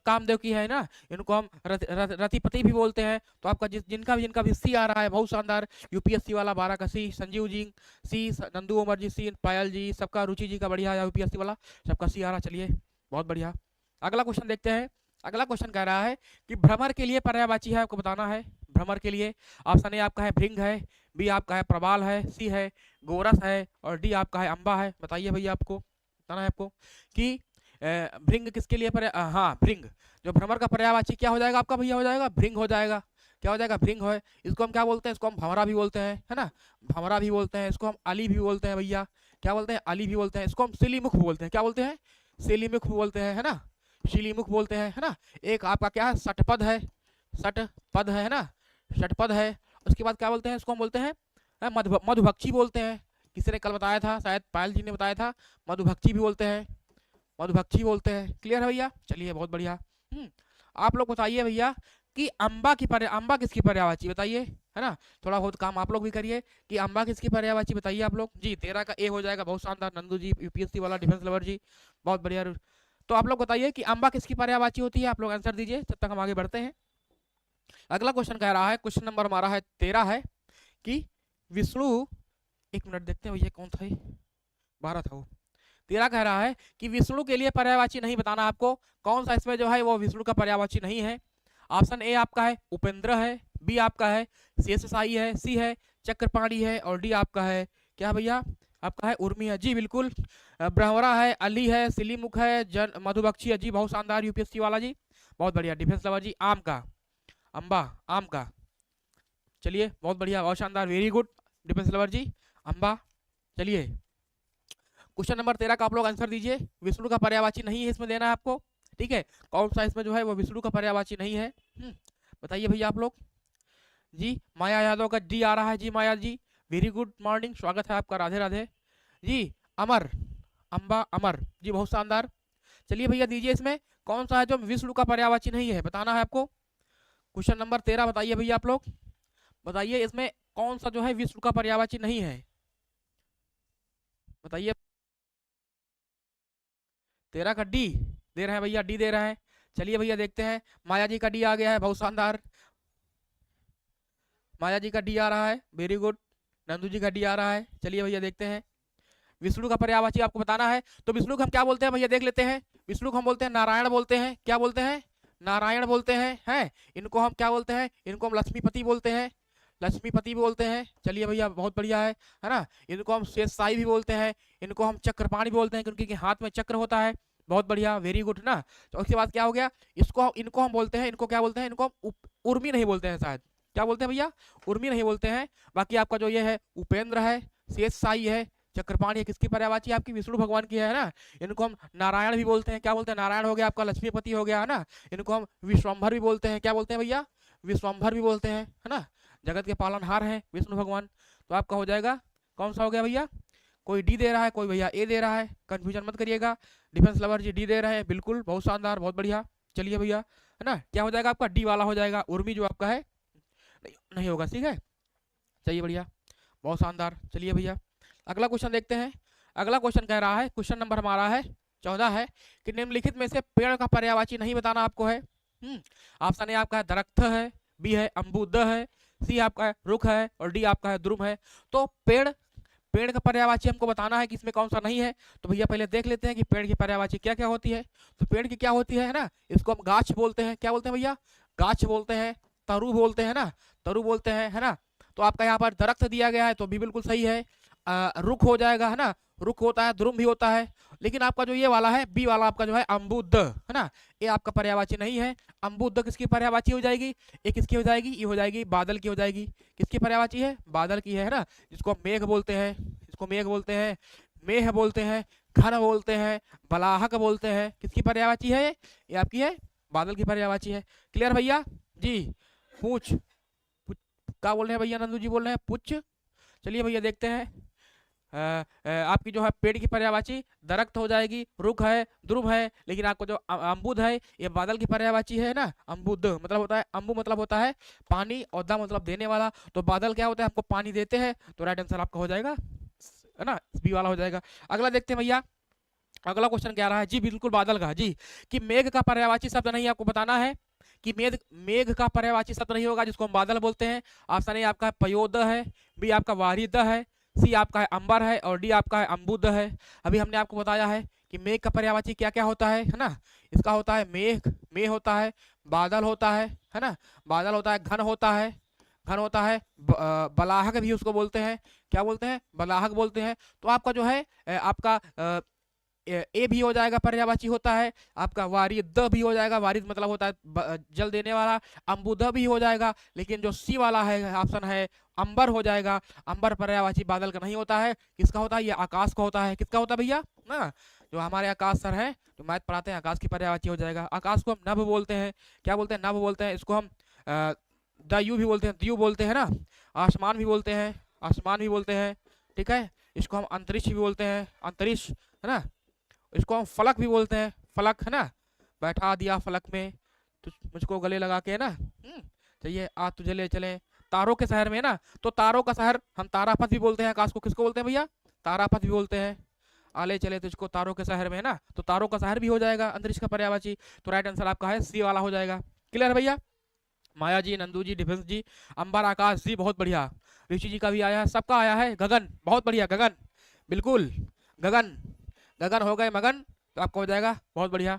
कामदेव की है ना। इनको हम रतिपति भी बोलते हैं। तो आपका जिनका भी सी आ रहा है, बहुत शानदार, यूपीएससी वाला 12 का सी, संजीव जी सी, नंदू उमर जी सी, पायल जी सबका, रुचि जी का बढ़िया है, यूपीएससी वाला सबका सी आ रहा। चलिए बहुत बढ़िया, अगला क्वेश्चन देखते हैं। अगला क्वेश्चन कह रहा है कि भ्रमर के लिए पर्यायवाची है, आपको बताना है भ्रमर के लिए। ऑप्शन ए आपका है भृंग है, बी आपका है प्रबाल है, सी है गोरस है और डी आपका है अंबा है। बताइए भैया आपको बताना है आपको कि भृंग किसके लिए हाँ भृंग, जो भ्रमर का पर्यायवाची क्या हो जाएगा आपका भैया, हो जाएगा भृंग हो जाएगा। क्या हो जाएगा, भृंग है। इसको हम क्या बोलते हैं, इसको हम भंवरा भी बोलते हैं, है ना, भंवरा भी बोलते हैं। इसको हम अली भी बोलते हैं भैया, क्या बोलते हैं, अली भी बोलते हैं। इसको हम सिलीमुख बोलते हैं, क्या बोलते हैं, सिलीमुख बोलते हैं, है ना, शिलीमुख बोलते हैं, है ना। एक आपका क्या है, सटपद है, सटपद है ना, षटपद है। उसके बाद क्या बोलते हैं, इसको हम बोलते हैं मधुभक्षी बोलते हैं। किसी ने कल बताया था, शायद पायल जी ने बताया था, मधुभक्षी भी बोलते हैं, मधुभक्षी बोलते हैं। क्लियर है भैया, चलिए बहुत बढ़िया। आप लोग बताइए भैया कि अम्बा किसकी पर्यायवाची बताइए, है ना। थोड़ा बहुत काम आप लोग भी करिए कि अम्बा किसकी पर्यायवाची बताइए आप लोग जी। 13 का ए हो जाएगा, बहुत शानदार, नंदू जी यूपीएससी वाला डिफेंस लवर जी बहुत बढ़िया। तो आप लोग बताइए कि अम्बा किसकी पर्यायवाची होती है, आप लोग आंसर दीजिए, जब तक हम आगे बढ़ते हैं। अगला क्वेश्चन कह रहा है, क्वेश्चन नंबर हमारा है 13 है कि विष्णु, एक मिनट देखते हैं भैया कौन था ये, 12 था वो। 13 कह रहा है कि विष्णु के लिए पर्यायवाची नहीं, बताना आपको कौन सा इसमें जो है वो विष्णु का पर्यायवाची नहीं है। ऑप्शन ए आपका है उपेंद्र है, बी आपका है शेषशाही है, सी है चक्रपाणी है और डी आपका है क्या भैया, आपका है उर्मी है जी। बिल्कुल ब्रह्मरा है, अली है, सिलीमुख है, मधुबक्षी है जी, बहुत शानदार यूपीएससी वाला जी, बहुत बढ़िया। डिफेंस लवर जी आम का, अम्बा, आम का, चलिए बहुत बढ़िया, बहुत शानदार, वेरी गुड डिफेंस लवर जी, अम्बा। चलिए क्वेश्चन नंबर 13 का आप लोग आंसर दीजिए। विष्णु का पर्यायवाची नहीं है इसमें देना है आपको, ठीक है। कौन सा इसमें जो है वो विष्णु का पर्यायवाची नहीं है, बताइए भैया आप लोग जी। माया यादव का डी आ रहा है जी, माया जी वेरी गुड मॉर्निंग, स्वागत है आपका, राधे राधे जी। अमर, अंबा अमर जी, बहुत शानदार। चलिए भैया दीजिए, इसमें कौन सा है जो विष्णु का पर्यायवाची नहीं है, बताना है आपको। क्वेश्चन नंबर 13 बताइए भैया आप लोग, बताइए इसमें कौन सा जो है विष्णु का पर्यायवाची नहीं है, बताइए। 13 का डी दे रहे हैं भैया, डी दे रहे हैं। चलिए भैया देखते हैं, माया जी का डी आ गया है, बहुत शानदार। माया जी का डी आ रहा है, वेरी गुड। नंदू जी का डी आ रहा है। चलिए भैया देखते हैं, विष्णु का पर्यायवाची आपको बताना है। तो विष्णु को हम क्या बोलते हैं भैया, देख लेते हैं। विष्णु को हम बोलते हैं नारायण बोलते हैं, क्या बोलते हैं, नारायण बोलते हैं। इनको हम क्या बोलते हैं, इनको हम लक्ष्मीपति बोलते हैं, लक्ष्मीपति बोलते हैं। चलिए भैया बहुत बढ़िया है ना। इनको हम शेषशाही भी बोलते हैं, इनको हम चक्रपाणि बोलते हैं क्योंकि हाथ में चक्र होता है, बहुत बढ़िया, वेरी गुड ना। तो उसके बाद क्या हो गया, इनको हम बोलते हैं, इनको क्या बोलते हैं, इनको हम उर्मी नहीं बोलते हैं, शायद क्या बोलते हैं भैया, उर्मी नहीं बोलते हैं। बाकी आपका जो ये है उपेंद्र है, शेषशाही है, चक्रपाणि है, किसकी पर्यायवाची आपकी, विष्णु भगवान की है ना। इनको हम नारायण भी बोलते हैं, क्या बोलते हैं, नारायण हो गया आपका, लक्ष्मीपति हो गया है ना। इनको हम विश्वम्भर भी बोलते हैं, क्या बोलते हैं भैया, विश्वम्भर भी बोलते हैं, है ना। जगत के पालनहार हैं विष्णु भगवान। तो आपका हो जाएगा कौन सा हो गया भैया, कोई डी दे रहा है, कोई भैया ए दे रहा है, कंफ्यूजन मत करिएगा। डिफेंस लवर जी डी दे रहे हैं, बिल्कुल बहुत शानदार, बहुत बढ़िया। चलिए भैया है ना, क्या हो जाएगा आपका, डी वाला हो जाएगा, उर्मी जो आपका है नहीं होगा, ठीक है। चलिए बढ़िया, बहुत शानदार। चलिए भैया अगला क्वेश्चन देखते हैं। अगला क्वेश्चन कह रहा है, क्वेश्चन नंबर हमारा है 14 है कि निम्नलिखित में से पेड़ का पर्यायवाची नहीं बताना आपको है। ऑप्शन ए आपका है दरख्त है, बी है अम्बुद है, सी आपका है रुख है और डी आपका है द्रुम है। तो पेड़ का पर्यायवाची हमको बताना है कि इसमें कौन सा नहीं है। तो भैया पहले देख लेते हैं कि पेड़ की पर्यायवाची क्या क्या होती है। तो पेड़ की क्या होती है ना, इसको हम गाछ बोलते हैं, क्या बोलते हैं भैया, गाछ बोलते हैं, तरु बोलते हैं ना, तरु बोलते हैं, है ना। तो आपका यहाँ पर दरख्त दिया गया है तो भी बिल्कुल सही है। रुख हो जाएगा, है ना, रुख होता है, द्रुम भी होता है। लेकिन आपका जो ये वाला है बी वाला आपका जो है अम्बुद, है ना, ये आपका पर्यायवाची नहीं है। अम्बुद किसकी पर्यायवाची हो जाएगी, ये किसकी हो जाएगी, ये हो जाएगी बादल की हो जाएगी। किसकी पर्यायवाची है, बादल की है ना, जिसको हम मेघ बोलते हैं, इसको मेघ बोलते हैं, मेह बोलते हैं, घन बोलते हैं, बलाहक बोलते हैं। किसकी पर्यायवाची है, ये आपकी है बादल की पर्यायवाची है। क्लियर भैया जी। पूछ क्या बोल रहे हैं भैया, नंदू जी बोल रहे हैं पुच्छ। चलिए भैया देखते हैं, आपकी जो है पेड़ की पर्यायवाची दरख्त हो जाएगी, रुख है, ध्रुव है, लेकिन आपको जो अम्बुद है ये बादल की पर्यायवाची है ना। अम्बुद मतलब होता है, अम्बु मतलब होता है पानी और दा मतलब देने वाला। तो बादल क्या होता है, आपको पानी देते हैं। तो राइट आंसर आपका हो जाएगा, है ना, बी वाला हो जाएगा। अगला देखते हैं भैया, अगला क्वेश्चन क्या रहा है जी, बिल्कुल बादल का जी, कि मेघ का पर्यायवाची शब्द नहीं, आपको बताना है कि मेघ का पर्यायवाची शब्द नहीं होगा जिसको हम बादल बोलते हैं। ऑप्शन ए आपका पयोद है, बी आपका वारिद है, सी आपका है अंबर है और डी आपका है अम्बुद है। अभी हमने आपको बताया है कि मेघ का पर्यायवाची क्या क्या होता है ना। इसका होता है मेघ होता है, बादल होता है ना, बादल होता है, घन होता है, घन होता है, बलाहक भी उसको बोलते हैं, क्या बोलते हैं, बलाहक बोलते हैं। तो आपका जो है आपका ए भी हो जाएगा, पर्यायवाची होता है। आपका वारिद भी हो जाएगा, वारिद मतलब होता है जल देने वाला। अम्बुद भी हो जाएगा, लेकिन जो सी वाला है ऑप्शन है अंबर हो जाएगा। अंबर पर्यायवाची बादल का नहीं होता है, किसका होता है, ये आकाश का होता है। किसका होता है भैया ना, जो हमारे आकाश सर हैं जो मैथ पढ़ाते हैं, आकाश की पर्यायवाची हो जाएगा। आकाश को हम नभ बोलते हैं, क्या बोलते हैं, नभ बोलते हैं। इसको हम दयु भी बोलते हैं, द्यू बोलते हैं ना। आसमान भी बोलते हैं, आसमान भी बोलते हैं, ठीक है। इसको हम अंतरिक्ष भी बोलते हैं, अंतरिक्ष, है ना। इसको हम फलक भी बोलते हैं, फलक, है ना, बैठा दिया फलक में तो मुझको गले लगा के, है ना। चलिए आज तुझे ले चले तारों के शहर में ना। तो तारों का शहर हम तारापथ भी बोलते हैं, आकाश को किसको बोलते हैं भैया, तारापथ भी बोलते हैं। आले चले तुझको तारों के शहर में, है ना। तो तारों का शहर भी हो जाएगा अंतरिक्ष का पर्यायवाची। तो राइट आंसर आपका है सी वाला हो जाएगा। क्लियर है भैया, माया जी, नंदू जी, डिफेंस जी, अंबर, आकाश जी, बहुत बढ़िया। ऋषि जी का भी आया है, सबका आया है। गगन, बहुत बढ़िया, गगन, बिल्कुल गगन, गगन हो गए मगन, तो आपको हो जाएगा, बहुत बढ़िया,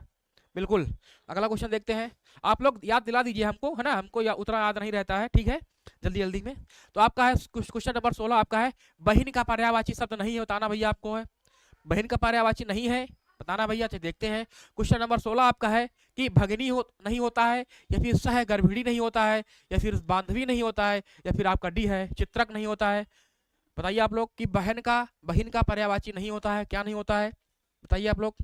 बिल्कुल। अगला क्वेश्चन देखते हैं, आप लोग याद दिला दीजिए हमको, है ना, हमको उतना याद नहीं रहता है, ठीक है, जल्दी जल्दी में। तो आपका है क्वेश्चन नंबर 16 आपका है बहिन का पर्यायवाची शब्द नहीं बताना भैया, आपको है बहिन का पर्यायवाची नहीं है बताना भैया। देखते हैं क्वेश्चन नंबर 16 आपका है कि भगिनी नहीं होता है, या फिर सह गर्भिणी नहीं होता है, या फिर बांधवी नहीं होता है, या फिर आपका डी है चित्रक नहीं होता है। बताइए आप लोग कि बहन का पर्यायवाची नहीं होता है, क्या नहीं होता है, बताइए आप लोग।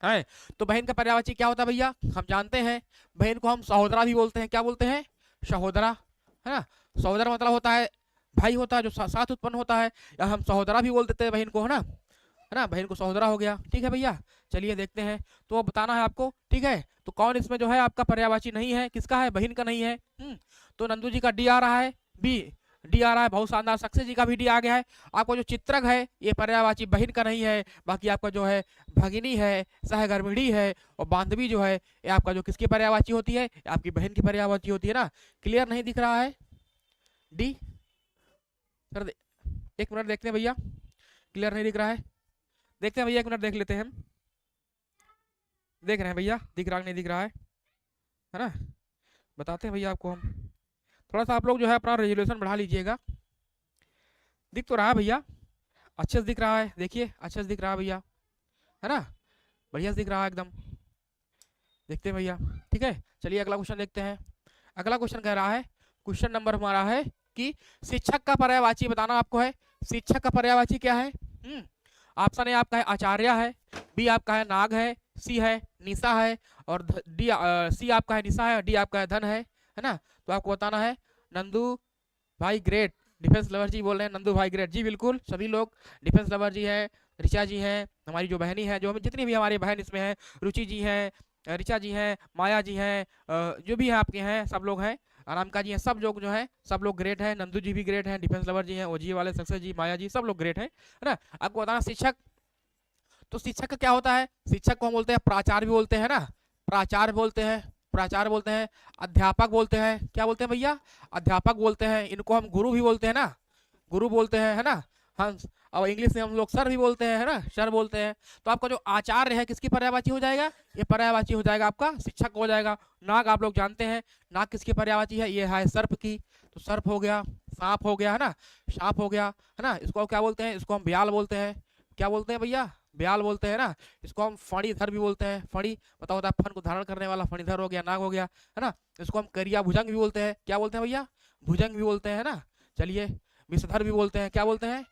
है तो बहन का पर्यायवाची क्या होता है भैया, हम जानते हैं बहन को हम सहोदरा भी बोलते हैं, क्या बोलते हैं, सहोदरा, है ना। सहोदरा मतलब होता है भाई होता है जो साथ उत्पन्न होता है, या हम सहोदरा भी बोल देते हैं बहन को, है ना, बहन को सहोदरा हो गया, ठीक है भैया। चलिए देखते हैं, तो अब बताना है आपको, ठीक है। तो कौन इसमें जो है आपका पर्यायवाची नहीं है, किसका है, बहन का नहीं है। तो नंदू जी का डी आ रहा है, बी डी आ रहा है, बहुत शानदार। सक्सेस जी का भी डी आ गया है। आपको जो चित्रक है ये पर्यायवाची बहन का नहीं है, बाकी आपका जो है भगिनी है, सहगर्भिणी है, और बांधवी जो है ये आपका जो किसकी पर्यायवाची होती है, आपकी बहन की पर्यायवाची होती है ना। क्लियर नहीं दिख रहा है डी सर, एक मिनट देखते हैं भैया, क्लियर नहीं दिख रहा है, देखते हैं भैया, एक मिनट देख लेते हैं हम। देख रहे हैं भैया, दिख रहा नहीं दिख रहा है ना, बताते हैं भैया आपको हम। थोड़ा सा आप लोग जो है अपना रेजोल्यूशन बढ़ा लीजिएगा। दिख तो रहा है भैया, अच्छे से दिख रहा है, देखिए अच्छे से दिख रहा है भैया, है ना, बढ़िया से दिख रहा है एकदम। देखते हैं भैया, ठीक है। चलिए अगला क्वेश्चन देखते हैं। अगला क्वेश्चन कह रहा है, क्वेश्चन नंबर हमारा है कि शिक्षक का पर्यायवाची बताना आपको है। शिक्षक का पर्यायवाची क्या है। ऑप्शन ए आपका है आचार्य है, बी आपका है नाग है, सी है निशा है, और डी सी आपका है निशा है, और डी आपका है धन है ना। तो आपको बताना है नंदू भाई ग्रेट, डिफेंस लवर जी बोल रहे हैं नंदू भाई ग्रेट, जी बिल्कुल सभी लोग डिफेंस लवर जी हैं, ऋचा जी हैं, हमारी जो बहनी है, जो हम जितनी भी हमारी बहन इसमें हैं, रुचि जी हैं, ऋचा जी हैं, माया जी हैं, जो भी हैं आपके हैं सब लोग हैं, अनामिका जी हैं, सब लोग जो है सब लोग ग्रेट हैं, नंदू जी भी ग्रेट हैं, डिफेंस लवर जी हैं, ओजी वाले सक्सेस जी, माया जी, सब लोग ग्रेट हैं, है ना। आपको बताना शिक्षक, तो शिक्षक का क्या होता है, शिक्षक को हम बोलते हैं प्राचार्य भी बोलते हैं ना, प्राचार्य बोलते हैं, प्राचार्य बोलते हैं, अध्यापक बोलते हैं, क्या बोलते हैं भैया, अध्यापक बोलते हैं, इनको हम गुरु भी बोलते हैं ना, गुरु बोलते हैं, है ना। हम और इंग्लिश में हम लोग सर भी बोलते हैं, है ना, सर बोलते हैं। तो आपका जो आचार्य है किसकी पर्यायवाची हो जाएगा, ये पर्यायवाची हो जाएगा आपका शिक्षक हो जाएगा। नाग आप लोग जानते हैं, नाग किसकी पर्यायवाची है, ये है सर्प की, तो सर्प हो गया, सांप हो गया, है ना, सांप हो गया, है ना। इसको क्या बोलते हैं, इसको हम ब्याल बोलते हैं, क्या बोलते हैं भैया, ब्याल बोलते हैं ना। इसको हम फणीधर भी बोलते हैं, फणी पता होता है फन को धारण करने वाला, फणीधर हो गया, नाग हो गया, है ना। इसको हम करिया भुजंग भी बोलते हैं, क्या बोलते हैं भैया, भुजंग भी बोलते हैं, है ना। चलिए विषधर भी बोलते हैं, क्या बोलते हैं,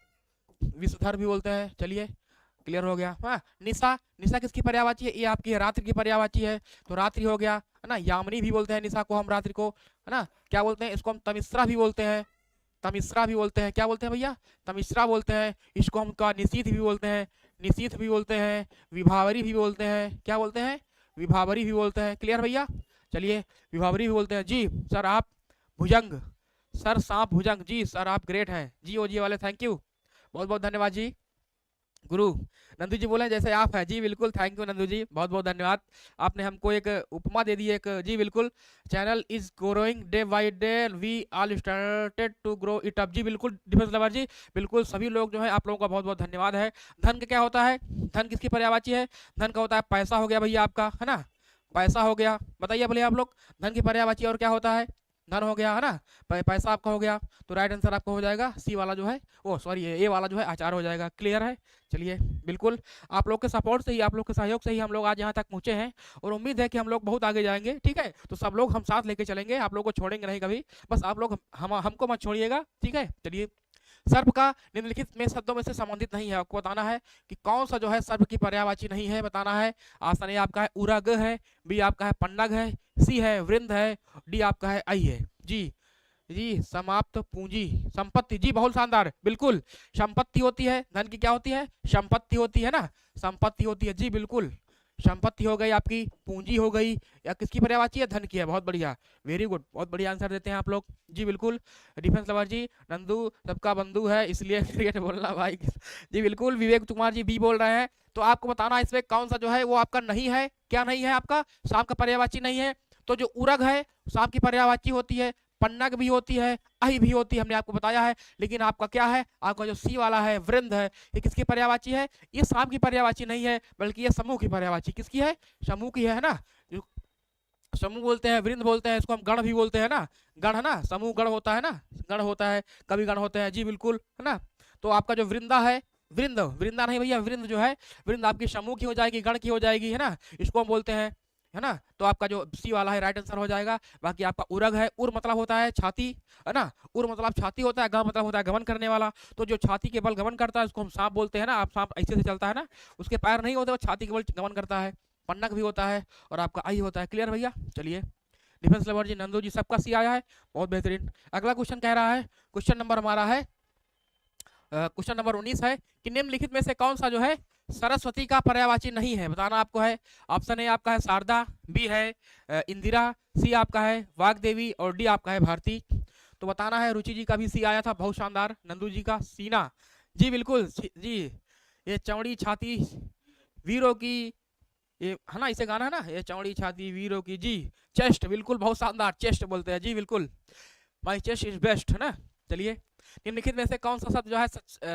विषधर भी बोलते हैं। चलिए क्लियर हो गया। हाँ निशा, निशा किसकी पर्यायवाची है, ये आपकी रात्रि की पर्यायवाची है, तो रात्रि हो गया, है ना। यामिनी भी बोलते हैं निशा को हम, रात्रि को, है ना। क्या बोलते हैं, इसको हम तमिश्रा भी बोलते हैं, तमिश्रा भी बोलते हैं, क्या बोलते हैं भैया, तमिश्रा बोलते हैं। इसको हम का निशीथ भी बोलते हैं, निशीथ भी बोलते हैं, विभावरी भी बोलते हैं, क्या बोलते हैं, विभावरी भी बोलते हैं। क्लियर भैया, चलिए विभावरी भी बोलते हैं जी। सर आप भुजंग, सर सांप भुजंग, जी सर आप ग्रेट हैं जी, ओ जी वाले थैंक यू, बहुत बहुत धन्यवाद जी। गुरु नंदू जी बोले जैसे आप हैं, जी बिल्कुल थैंक यू नंदू जी, बहुत बहुत धन्यवाद। आपने हमको एक उपमा दे दी एक, जी बिल्कुल। Channel is growing day by day, we all started to grow it up, जी बिल्कुल डिफेंस लवर जी, बिल्कुल सभी लोग जो है आप लोगों का बहुत बहुत धन्यवाद है। धन का क्या होता है, धन किसकी पर्यायवाची है, धन का होता है पैसा हो गया भैया आपका, है ना, पैसा हो गया। बताइए बोले आप लोग धन की पर्यायवाची और क्या होता है, धन हो गया, है ना, पैसा आपका हो गया। तो राइट आंसर आपका हो जाएगा सी वाला जो है, ओ सॉरी ए वाला जो है आचार हो जाएगा। क्लियर है, चलिए बिल्कुल आप लोग के सपोर्ट से ही, आप लोग के सहयोग से ही हम लोग आज यहाँ तक पहुँचे हैं, और उम्मीद है कि हम लोग बहुत आगे जाएंगे, ठीक है। तो सब लोग हम साथ लेके चलेंगे, आप लोग को छोड़ेंगे नहीं कभी, बस आप लोग हमको मत छोड़िएगा, ठीक है। चलिए सर्प का निम्नलिखित में शब्दों में से संबंधित नहीं है, आपको बताना है कि कौन सा जो है सर्प की पर्यायवाची नहीं है, बताना है। ऑप्शन ए आपका है उरग है, बी आपका है पन्नग है, सी है वृंद है, डी आपका है आई है। जी जी समाप्त पूंजी संपत्ति, जी बहुत शानदार, बिल्कुल संपत्ति होती है, धन की क्या होती है, संपत्ति होती है ना, संपत्ति होती है, जी बिल्कुल संपत्ति हो गई आपकी, पूंजी हो गई, या किसकी पर्यायवाची है, धन की है, बहुत बढ़िया, वेरी गुड, बहुत बढ़िया आंसर देते हैं आप लोग, जी बिल्कुल। डिफेंस लवर जी नंदू सबका बंधु है इसलिए क्रिकेट बोलना भाई, जी बिल्कुल। विवेक कुमार जी भी बोल रहे हैं, तो आपको बताना इसमें कौन सा जो है वो आपका नहीं है, क्या नहीं है आपका, सांप का पर्यायवाची नहीं है। तो जो उरग है सांप की पर्यायवाची होती है, पन्नग भी होती है, अहि भी होती है, हमने आपको बताया है। लेकिन आपका क्या है, आपका जो सी वाला है वृंद है, ये किसकी पर्यायवाची है, ये सांप की पर्यायवाची नहीं है, बल्कि ये समूह की पर्यायवाची किसकी है, समूह की है ना। समूह बोलते हैं, वृंद बोलते हैं, इसको हम गण भी बोलते हैं ना, गण है ना, समूह गण होता है ना, गण होता है, कभी गण होते हैं, जी बिल्कुल, है ना। तो आपका जो वृंदा है, वृंदा नहीं भैया, वृंद जो है, वृंद आपकी समूह की हो जाएगी, गण की हो जाएगी, है ना। इसको हम बोलते हैं, है ना, तो आपका जो सी वाला है राइट आंसर हो जाएगा। बाकी आपका उरग है, उर मतलब होता है छाती, है ना, उर मतलब छाती होता है, ग मतलब होता है गमन करने वाला। तो जो छाती के बल गमन करता है उसको हम सांप बोलते हैं ना। आप सांप ऐसे से चलता है ना, उसके पैर नहीं होते, वो छाती के बल गमन करता है। पन्नग भी होता है और आपका आई होता है। क्लियर भैया? चलिए, डिफेंस लवर जी, नंदू जी, सबका सी आया है, बहुत बेहतरीन। अगला क्वेश्चन कह रहा है, क्वेश्चन नंबर हमारा है क्वेश्चन नंबर 19 है कि निम्नलिखित में से कौन सा जो है सरस्वती का पर्यायवाची नहीं है, बताना आपको है। ऑप्शन ए आपका है शारदा, बी है इंदिरा, सी आपका है वाग्देवी और डी आपका है भारती। तो बताना है। रुचि जी का भी सी आया था, बहुत शानदार। नंदू जी का सीना, जी बिल्कुल जी। ये चौड़ी छाती वीरों की, ये है ना, इसे गाना है ना, ये चौड़ी छाती वीरों की, जी। चेस्ट, बिल्कुल बहुत शानदार, चेस्ट बोलते हैं जी, बिल्कुल। माई चेस्ट इज बेस्ट, है ना। चलिए, निम्नलिखित में से कौन सा शब्द जो है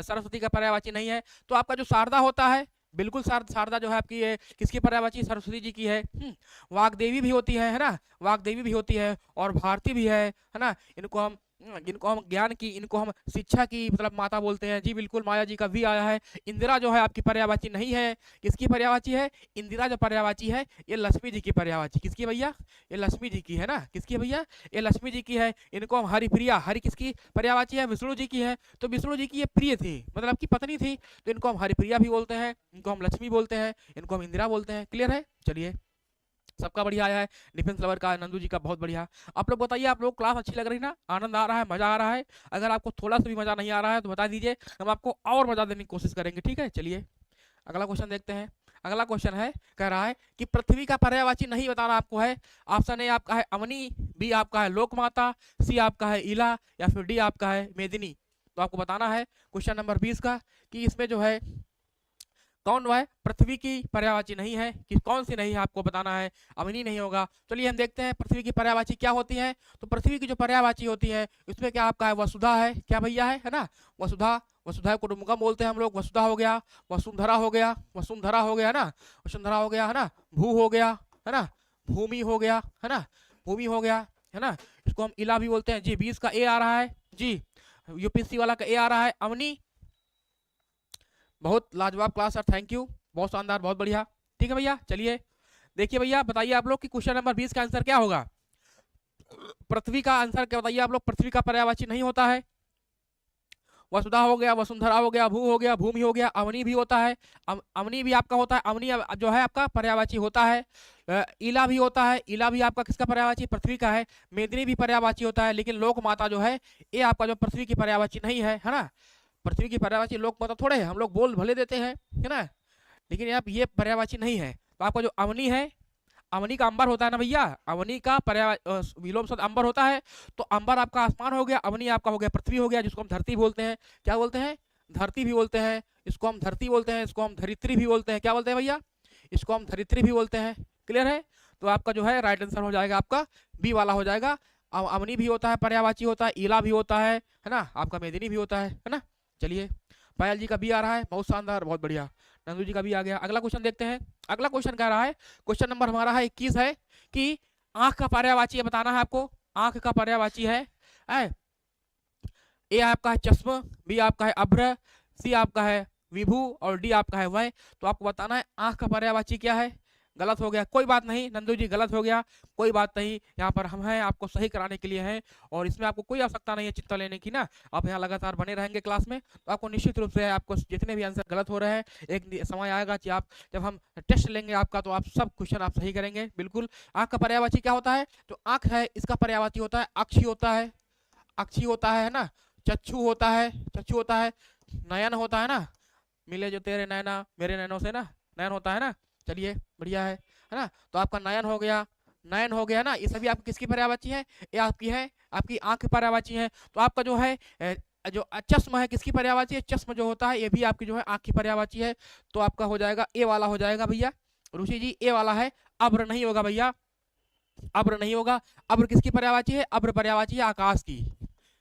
सरस्वती का पर्यायवाची नहीं है? तो आपका जो शारदा होता है, बिल्कुल शारदा जो है आपकी ये किसकी पर्यायवाची? सरस्वती जी की है। वाग्देवी भी होती है ना, वाग्देवी भी होती है और भारती भी है ना। इनको हम ज्ञान की, इनको हम शिक्षा की मतलब माता बोलते हैं जी, बिल्कुल। माया जी का भी आया है। इंदिरा जो है आपकी पर्यायवाची नहीं है। किसकी पर्यायवाची है? इंदिरा जो पर्यायवाची है ये लक्ष्मी जी की पर्यायवाची। किसकी भैया? ये लक्ष्मी जी की है ना। किसकी है भैया? ये लक्ष्मी जी की है। इनको हम हरिप्रिया, हरि किसकी पर्यायवाची है? विष्णु जी की है। तो विष्णु जी की ये प्रिय थी, मतलब आपकी पत्नी थी, तो इनको हम हरिप्रिया भी बोलते हैं, इनको हम लक्ष्मी बोलते हैं, इनको हम इंदिरा बोलते हैं। क्लियर है? चलिए, सबका बढ़िया आया है। डिफेंस लवर का, नंदू जी का बहुत बढ़िया। आप लोग बताइए, आप लोग क्लास अच्छी लग रही है ना? आनंद आ रहा है, मजा आ रहा है? अगर आपको थोड़ा सा भी मजा नहीं आ रहा है तो बता दीजिए, हम आपको और मजा देने की कोशिश करेंगे। ठीक है, चलिए अगला क्वेश्चन देखते हैं। अगला क्वेश्चन है, कह रहा है कि पृथ्वी का पर्यायवाची नहीं बताना आपको है। ऑप्शन ए आपका है अवनी, बी आपका है लोकमाता, सी आपका है इला या फिर डी आपका है मेदिनी। तो आपको बताना है क्वेश्चन नंबर 20 का कि इसमें जो है कौन वह पृथ्वी की पर्यायवाची नहीं है, कि कौन सी नहीं है, आपको बताना है। अवनी नहीं होगा। चलिए हम देखते हैं पृथ्वी की पर्यायवाची क्या होती है। तो पृथ्वी की जो पर्यायवाची होती है उसमें क्या आपका है? वसुधा है। क्या भैया है ना, वसुधा। वसुधा कुटुंबकम बोलते हैं हम लोग। वसुधा हो गया, वसुंधरा हो गया, वसुंधरा हो गया ना, वसुंधरा हो गया है ना, भू हो गया है ना, भूमि हो गया है ना, भूमि हो गया है ना। इसको हम इला भी बोलते हैं जी। 20 का ए आ रहा है जी, यूपीएससी वाला का ए आ रहा है अवनी। बहुत लाजवाब क्लास सर, थैंक यू, बहुत शानदार, बहुत बढ़िया। ठीक है भैया, चलिए देखिए भैया, बताइए आप लोग कि क्वेश्चन नंबर 20 का आंसर क्या होगा? पृथ्वी का आंसर क्या बताइए आप लोग? पृथ्वी का पर्यायवाची नहीं होता है। वसुधा हो गया, वसुंधरा हो गया, भू हो गया, भूमि हो गया, अवनी भी होता है। अवनी भी आपका होता है, अवनी जो है आपका पर्यायवाची होता है। इला भी होता है, इला भी आपका किसका पर्यायवाची? पृथ्वी का है। मेदिनी भी पर्यायवाची होता है, लेकिन लोक माता जो है ये आपका जो पृथ्वी की पर्यायवाची नहीं है ना। पृथ्वी की पर्यायवाची लोक माता थोड़े है, हम लोग बोल भले देते हैं, है ना, लेकिन आप ये पर्यायवाची नहीं है। तो आपका जो अवनी है, अवनी का अंबर होता है ना भैया, अवनी का विलोम शब्द अंबर होता है। तो अंबर आपका आसमान हो गया, अवनी आपका हो गया पृथ्वी हो गया, जिसको हम धरती बोलते हैं। क्या बोलते हैं? धरती भी बोलते हैं, इसको हम धरती बोलते हैं, इसको हम धरित्री भी बोलते हैं। क्या बोलते हैं भैया? इसको हम धरित्री भी बोलते हैं। क्लियर है? तो आपका जो है राइट आंसर हो जाएगा आपका बी वाला हो जाएगा। अवनी भी होता है, पर्यायवाची होता है, इला भी होता है ना, आपका मेदिनी भी होता है ना। चलिए, पायल जी का भी आ रहा है, बहुत शानदार, बहुत बढ़िया। नंदू जी का भी आ गया। अगला क्वेश्चन देखते हैं। अगला क्वेश्चन कह रहा है, क्वेश्चन नंबर हमारा है 21 है कि आंख का पर्यायवाची है, बताना है आपको। आंख का पर्यायवाची है ए आपका है चश्म, बी आपका है अभ्र, सी आपका है विभू और डी आपका है वह। तो आपको बताना है आंख का पर्यायवाची क्या है। गलत हो गया, कोई बात नहीं नंदू जी, गलत हो गया, कोई बात नहीं। यहाँ पर हम हैं आपको सही कराने के लिए हैं, और इसमें आपको कोई आवश्यकता नहीं है चिंता लेने की ना। आप यहाँ लगातार बने रहेंगे क्लास में, तो आपको निश्चित रूप से आपको जितने भी आंसर गलत हो रहे हैं, एक समय आएगा कि आप जब हम टेस्ट लेंगे आपका, तो आप सब क्वेश्चन आप सही करेंगे बिल्कुल। आंख का पर्यायवाची क्या होता है? तो आंख है, इसका पर्यायवाची होता है अक्षी होता है, अक्षी होता है ना, चक्षु होता है, चक्षु होता है, नयन होता है ना, मिले जो तेरे नैना मेरे नैनों से ना, नयन होता है ना। चलिए बढ़िया है ना। तो आपका नयन हो गया, नयन हो गया ना, ये सभी आपकी किसकी पर्यायवाची है? ये आपकी है, आपकी आंख की पर्यायवाची है। तो आपका जो है जो चश्म है किसकी पर्यायवाची है? चश्म जो होता है ये भी आपकी जो है आंख की पर्यायवाची है। तो आपका हो जाएगा ए वाला हो जाएगा भैया। ऋषि जी ए वाला है, अब्र नहीं होगा भैया, अब्र नहीं होगा। अब्र किसकी पर्यायवाची है? अब्र पर्यायवाची है आकाश की।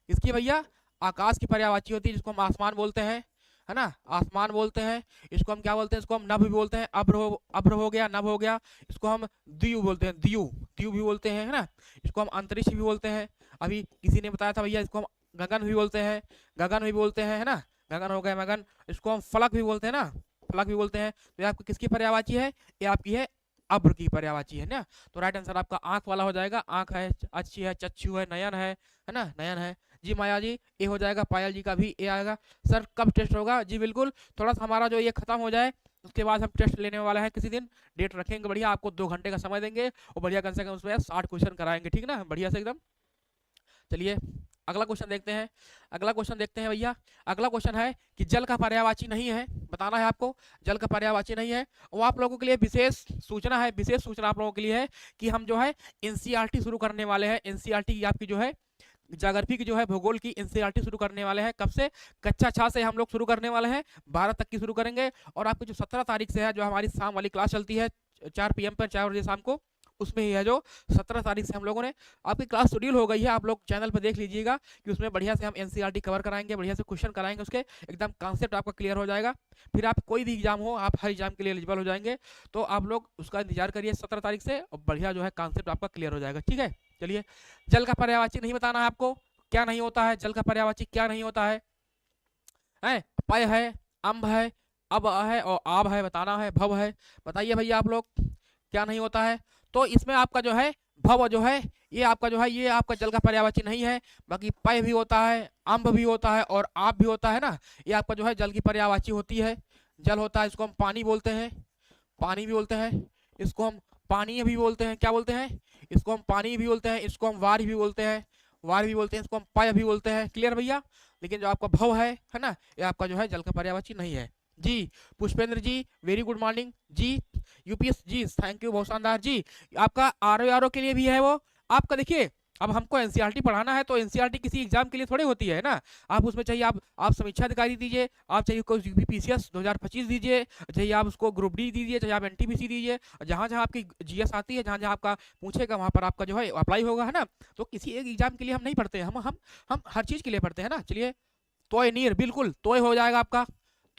किसकी भैया? आकाश की पर्यायवाची होती है, जिसको हम आसमान बोलते हैं, है ना, आसमान बोलते हैं। इसको हम क्या बोलते हैं? इसको हम नभ भी बोलते हैं। अभ्र हो गया, नभ हो गया। इसको हम द्यू बोलते हैं, द्यू द्यू भी बोलते हैं, है ना। इसको हम अंतरिक्ष भी बोलते हैं। अभी किसी ने बताया था भैया, इसको हम गगन भी बोलते हैं, गगन भी बोलते हैं, है ना, गगन हो गया मगन। इसको हम फलक भी बोलते हैं ना, फलक भी बोलते हैं। तो ये आपकी किसकी पर्यायवाची है? ये आपकी है अब्र की पर्यायवाची है ना। तो राइट आंसर आपका आंख वाला हो जाएगा। आंख है, अच्छी है, चक्षु है, नयन है ना, नयन है जी। माया जी ए हो जाएगा, पायल जी का भी ए आएगा। सर कब टेस्ट होगा? जी बिल्कुल, थोड़ा सा हमारा जो ये खत्म हो जाए उसके बाद हम टेस्ट लेने वाला है किसी दिन, डेट रखेंगे बढ़िया, आपको 2 घंटे का समय देंगे और बढ़िया कम से कम उसमें 60 क्वेश्चन कराएंगे, ठीक ना, बढ़िया से एकदम। चलिए अगला क्वेश्चन देखते हैं। अगला क्वेश्चन देखते हैं भैया। अगला क्वेश्चन है कि जल का पर्यायवाची नहीं है, बताना है आपको, जल का पर्यायवाची नहीं है। वो आप लोगों के लिए विशेष सूचना है, विशेष सूचना आप लोगों के लिए है कि हम जो है एनसीईआरटी शुरू करने वाले हैं। एनसीईआरटी आपकी जो है ज्योग्राफी की जो है भूगोल की एनसीईआरटी शुरू करने वाले हैं। कब से? कक्षा 6 से हम लोग शुरू करने वाले हैं, 12 तक की शुरू करेंगे। और आपकी जो 17 तारीख से है, जो हमारी शाम वाली क्लास चलती है 4 PM पर, 4 बजे शाम को, उसमें ही है जो 17 तारीख से हम लोगों ने आपकी क्लास शेड्यूल हो गई है। आप लोग चैनल पर देख लीजिएगा कि उसमें बढ़िया से हम एनसीईआरटी कवर कराएंगे, बढ़िया से क्वेश्चन कराएंगे, उसके एकदम कॉन्सेप्ट आपका क्लियर हो जाएगा। फिर आप कोई भी एग्जाम हो, आप हर एग्जाम के लिए एलिजिबल हो जाएंगे। तो आप लोग उसका इंतजार करिए 17 तारीख से, और बढ़िया जो है कॉन्सेप्ट आपका क्लियर हो जाएगा, ठीक है। चलिए, जल का पर्यायवाची नहीं बताना है आपको, क्या नहीं होता है जल का पर्यायवाची, क्या नहीं होता है? पय है, अम्ब है, अब है और आब है, बताना है। भव है, बताइए भैया आप लोग क्या नहीं होता है? तो इसमें आपका जो है भव जो है ये आपका जो है ये आपका जल का पर्यायवाची नहीं है। बाकी पय भी होता है, अम्ब भी होता है और आप भी होता है ना, ये आपका जो है जल की पर्यायवाची होती है। जल होता है, इसको हम पानी बोलते हैं, पानी भी बोलते हैं, इसको हम पानी भी बोलते हैं, क्या बोलते हैं? इसको हम पानी भी बोलते हैं, इसको हम वार भी बोलते हैं, वार भी बोलते हैं, इसको हम पय भी बोलते हैं। क्लियर भैया? लेकिन जो आपका भव है ना, ये आपका जो है जल का पर्यायवाची नहीं है जी। Pushpendra ji very good morning जी। यूपीएस जी थैंक यू, बहुत शानदार जी। आपका आरओ के लिए भी है वो आपका। देखिए अब हमको एनसीईआरटी पढ़ाना है, तो एनसीईआरटी किसी एग्जाम के लिए थोड़ी होती है ना। आप उसमें चाहिए आप समीक्षा अधिकारी दीजिए, आप चाहिए कोई यूपीपीसीएस 2025 दीजिए, चाहिए आप उसको ग्रुप डी दीजिए, चाहे आप एनटीपीसी दीजिए, जहाँ जहाँ आपकी जीएस आती है, जहाँ जहाँ आपका पूछेगा वहाँ पर आपका जो है अप्लाई होगा, है ना। तो किसी एक एग्जाम के लिए हम नहीं पढ़ते हैं, हम हर चीज़ के लिए पढ़ते हैं ना। चलिए, तोय नीर, बिल्कुल तोय हो जाएगा आपका,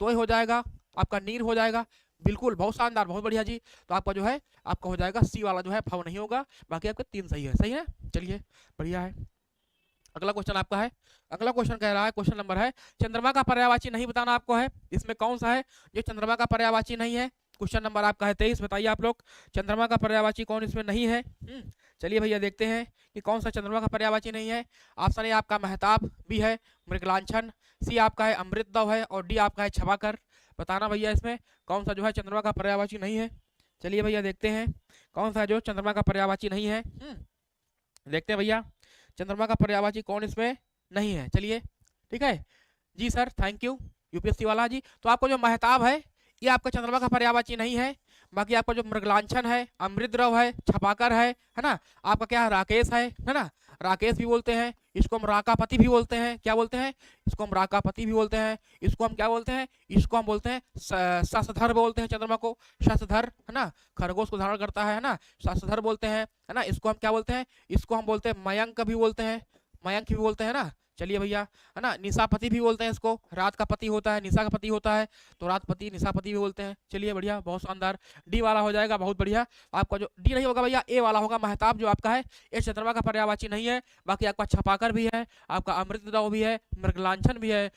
तोय हो जाएगा आपका, नीर हो जाएगा, बिल्कुल बहुत शानदार, बहुत बढ़िया जी। तो आपका जो है आपका हो जाएगा सी वाला जो है, भव नहीं होगा। बाकी आपका 3 सही है, सही है। चलिए बढ़िया है। अगला क्वेश्चन आपका है, अगला क्वेश्चन कह रहा है, क्वेश्चन नंबर है चंद्रमा का पर्यायवाची नहीं बताना आपको है। इसमें कौन सा है जो चंद्रमा का पर्यायवाची नहीं है? क्वेश्चन नंबर आपका है 23। बताइए आप लोग चंद्रमा का पर्यायवाची कौन इसमें नहीं है। चलिए भैया देखते हैं कि कौन सा चंद्रमा का पर्यायवाची नहीं है। ऑप्शन ए आपका महताब, बी है मृगलांछन, सी आपका है अमृतदव है, और डी आपका है छबाकर। बताना भैया इसमें कौन सा जो है चंद्रमा का पर्यायवाची नहीं है। चलिए भैया देखते हैं कौन सा जो चंद्रमा का पर्यायवाची नहीं है। देखते हैं भैया चंद्रमा का पर्यायवाची कौन इसमें नहीं है। चलिए ठीक है जी सर, थैंक यू यूपीएससी वाला जी। तो आपको जो महताब है ये आपका चंद्रमा का पर्यायवाची नहीं है। बाकी आपका जो मृगलांछन है, अमृतद्रव है, छपाकर है ना, आपका क्या है राकेश है ना, राकेश भी बोलते हैं, इसको हम राकापति भी बोलते हैं। क्या बोलते हैं? इसको हम राकापति भी बोलते हैं। इसको हम क्या बोलते हैं? इसको हम बोलते हैं शशधर बोलते हैं चंद्रमा को, शशधर है ना, खरगोश को धारण करता है ना, शशधर बोलते हैं, है ना। इसको हम क्या बोलते हैं? इसको हम बोलते हैं मयंक भी बोलते हैं, मयंक भी बोलते हैं ना। चलिए भैया, है ना, निशापति भी बोलते हैं इसको, रात का पति होता है, निशा का पति होता है, तो रातपति निशापति भी बोलते हैं। चलिए बढ़िया, बहुत शानदार, डी वाला हो जाएगा, बहुत बढ़िया। आपका जो डी नहीं होगा भैया, ए वाला होगा, महताब जो आपका है ये चंद्रमा का पर्यायवाची नहीं है। बाकी आपका छपाकर भी है, आपका अमृतद्रव भी है, मृगलांछन भी है,